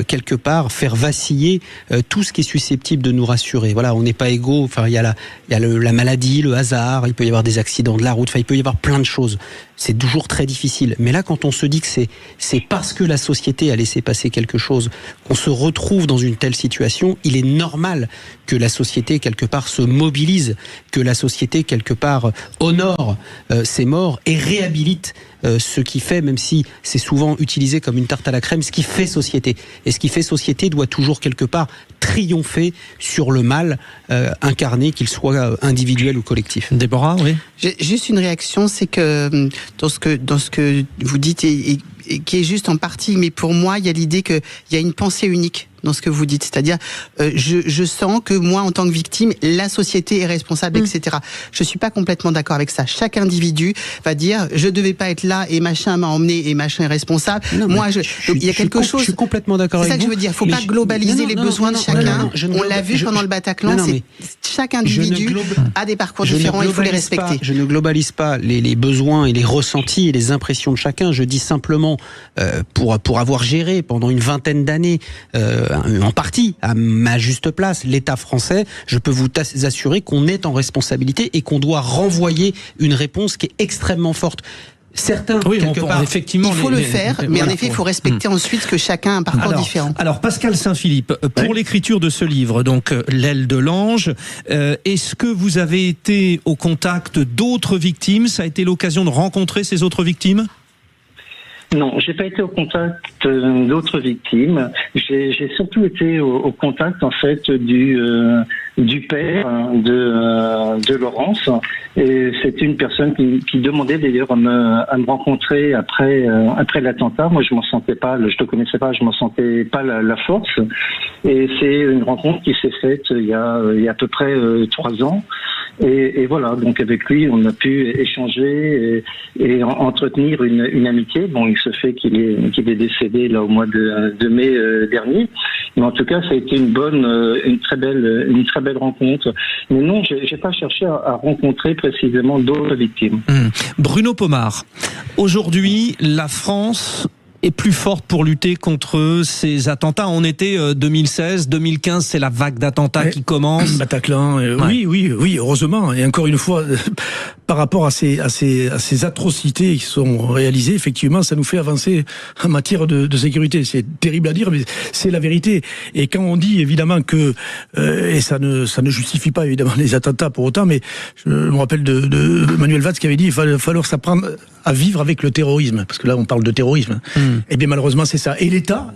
Speaker 4: quelque part faire vaciller tout ce qui est susceptible de nous rassurer. Voilà, on n'est pas égaux. Enfin, il y a la maladie, le hasard, il peut y avoir des accidents de la route. Enfin, il peut y avoir plein de choses. C'est toujours très difficile. Mais là, quand on se dit que c'est parce que la société a laissé passer quelque chose qu'on se retrouve dans une telle situation, il est normal que la société quelque part se mobilise, que la société quelque part honore ses morts et réhabilite ce qui fait, même si c'est souvent utilisé comme une tarte à la crème, ce qui fait société. Et ce qui fait société doit toujours quelque part triompher sur le mal incarné, qu'il soit individuel ou collectif.
Speaker 2: Déborah, oui.
Speaker 7: J'ai juste une réaction, c'est que dans ce que vous dites et qui est juste en partie, mais pour moi, il y a l'idée qu'il y a une pensée unique dans ce que vous dites. C'est-à-dire, je sens que moi, en tant que victime, la société est responsable, etc. Je suis pas complètement d'accord avec ça. Chaque individu va dire, je devais pas être là et machin m'a emmené et machin est responsable. Non, moi, il y a quelque chose.
Speaker 4: Je suis complètement d'accord avec vous.
Speaker 7: C'est ça que je veux dire. Faut pas globaliser les besoins de chacun. On l'a vu pendant le Bataclan. Chaque individu a des parcours différents. Il faut les respecter.
Speaker 4: Je ne globalise pas les besoins et les ressentis et les impressions de chacun. Je dis simplement, pour avoir géré pendant une vingtaine d'années, en partie à ma juste place, l'État français, je peux vous assurer qu'on est en responsabilité et qu'on doit renvoyer une réponse qui est extrêmement forte. Certains, quelque part,
Speaker 2: effectivement,
Speaker 7: il faut le faire, mais en effet, il faut respecter ensuite que chacun a un parcours différent.
Speaker 2: Alors, Pascal Saint-Philippe, pour l'écriture de ce livre, donc L'aile de l'ange, est-ce que vous avez été au contact d'autres victimes ? Ça a été l'occasion de rencontrer ces autres victimes ?
Speaker 21: Non, j'ai pas été au contact d'autres victimes. J'ai surtout été au contact en fait du père de Laurence. Et c'était une personne qui demandait d'ailleurs à me rencontrer après l'attentat. Moi, je le connaissais pas, je m'en sentais pas la force. Et c'est une rencontre qui s'est faite il y a à peu près 3 ans. Et voilà, donc avec lui, on a pu échanger et entretenir une amitié. Bon, il se fait qu'il est décédé là au mois de mai dernier. Mais en tout cas, ça a été une très belle rencontre. Mais non, j'ai pas cherché à rencontrer précisément d'autres victimes.
Speaker 2: Bruno Pomar, aujourd'hui, la France est plus forte pour lutter contre ces attentats. On était 2016, 2015, c'est la vague d'attentats qui commence.
Speaker 5: Bataclan, oui, heureusement. Et encore une fois, par rapport à ces atrocités qui sont réalisées, effectivement, ça nous fait avancer en matière de sécurité. C'est terrible à dire, mais c'est la vérité. Et quand on dit évidemment que, et ça ne justifie pas évidemment les attentats pour autant, mais je me rappelle de Manuel Valls qui avait dit il va falloir s'apprendre à vivre avec le terrorisme, parce que là on parle de terrorisme. Et bien malheureusement c'est ça. Et l'État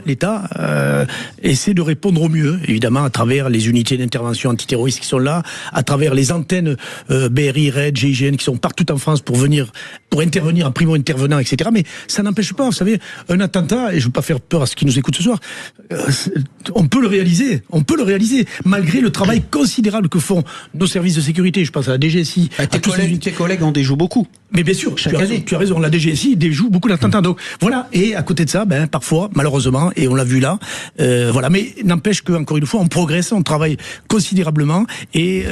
Speaker 5: essaie de répondre au mieux, évidemment, à travers les unités d'intervention antiterroriste qui sont là, à travers les antennes BRI, RAID, GIGN qui sont partout en France pour intervenir en primo-intervenant, etc. Mais ça n'empêche pas, vous savez, un attentat, et je ne veux pas faire peur à ceux qui nous écoutent ce soir, on peut le réaliser, malgré le travail considérable que font nos services de sécurité. Je pense à la DGSI.
Speaker 4: Tes collègues en déjouent beaucoup.
Speaker 5: Mais bien sûr, tu as raison, la DGSI déjoue beaucoup d'attentats. Donc voilà, et à côté de ça, parfois, malheureusement, et on l'a vu là, voilà. Mais n'empêche qu'encore une fois, on progresse, on travaille considérablement, et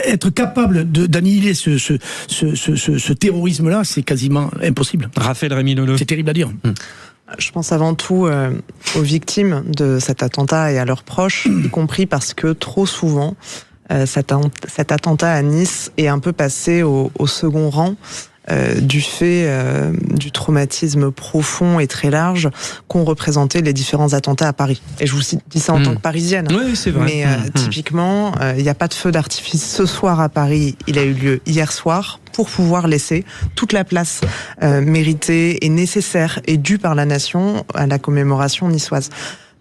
Speaker 5: être capable d'annihiler ce terrorisme-là, c'est quasiment impossible.
Speaker 2: Raphaël Rémy-Leleu.
Speaker 5: C'est terrible à dire.
Speaker 3: Je pense avant tout aux victimes de cet attentat et à leurs proches, y compris parce que trop souvent, cet attentat à Nice est un peu passé au second rang du fait du traumatisme profond et très large qu'ont représenté les différents attentats à Paris. Et je vous dis ça en tant que Parisienne.
Speaker 2: Oui, c'est vrai.
Speaker 3: Mais typiquement, il n'y a pas de feu d'artifice ce soir à Paris. Il a eu lieu hier soir pour pouvoir laisser toute la place méritée et nécessaire et due par la nation à la commémoration niçoise.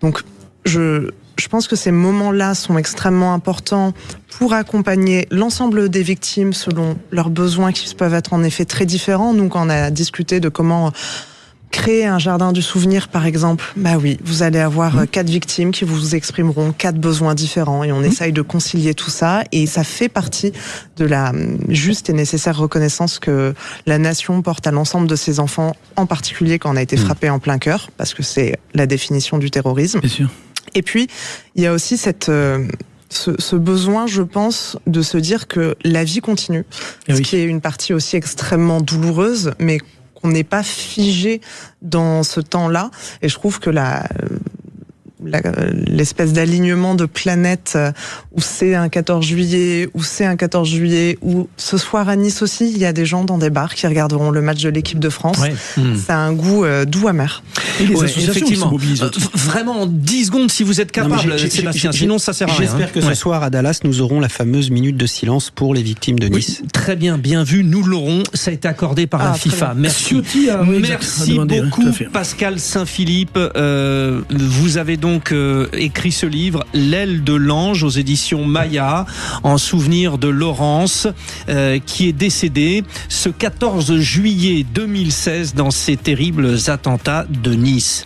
Speaker 3: Donc, je pense que ces moments-là sont extrêmement importants pour accompagner l'ensemble des victimes selon leurs besoins qui peuvent être en effet très différents. Nous, quand on a discuté de comment créer un jardin du souvenir, par exemple, oui, vous allez avoir 4 victimes qui vous exprimeront 4 besoins différents et on essaye de concilier tout ça et ça fait partie de la juste et nécessaire reconnaissance que la nation porte à l'ensemble de ses enfants, en particulier quand on a été frappé en plein cœur, parce que c'est la définition du terrorisme.
Speaker 5: Bien sûr.
Speaker 3: Et puis, il y a aussi ce besoin, je pense, de se dire que la vie continue, ce qui est une partie aussi extrêmement douloureuse, mais qu'on n'est pas figé dans ce temps-là. Et je trouve que l'espèce d'alignement de planètes où c'est un 14 juillet, où c'est un 14 juillet, où ce soir à Nice aussi, il y a des gens dans des bars qui regarderont le match de l'équipe de France. Ça a un goût doux amer.
Speaker 5: Et les associations qui se mobilisent.
Speaker 2: Vraiment, en 10 secondes, si vous êtes capable, Sébastien, sinon ça sert à rien.
Speaker 4: J'espère que ce soir à Dallas, nous aurons la fameuse minute de silence pour les victimes de Nice.
Speaker 2: Oui, très bien vu, nous l'aurons. Ça a été accordé par la FIFA. Merci. Merci beaucoup, Pascal Saint-Philippe. Vous avez donc écrit ce livre, L'aile de l'ange, aux éditions Maya, en souvenir de Laurence, qui est décédée ce 14 juillet 2016 dans ces terribles attentats de Nice.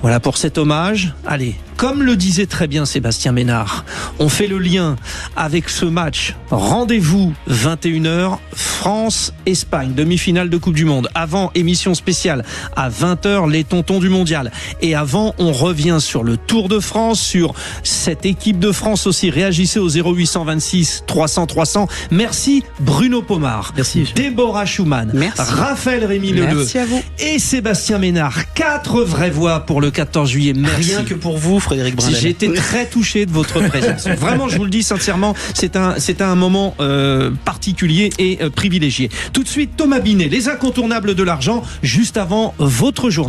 Speaker 2: Voilà pour cet hommage. Allez, comme le disait très bien Sébastien Ménard, on fait le lien avec ce match. Rendez-vous 21h, France-Espagne, demi-finale de Coupe du Monde. Avant, émission spéciale à 20h, les tontons du mondial. Et avant, on revient sur le Tour de France, sur cette équipe de France aussi. Réagissez au 0826 300 300. Merci Bruno Pomar.
Speaker 5: Merci.
Speaker 2: Déborah Schumann. Merci. Raphaël Rémy-Leleu.
Speaker 3: Merci à vous.
Speaker 2: Et Sébastien Ménard. 4 vraies voix pour le 14 juillet. Merci.
Speaker 4: Rien que pour vous, Frédéric Brindel.
Speaker 2: J'ai été très touché de votre présence. Vraiment, je vous le dis sincèrement, c'est un moment particulier et privilégié. Tout de suite, Thomas Binet, les incontournables de l'argent, juste avant votre journée.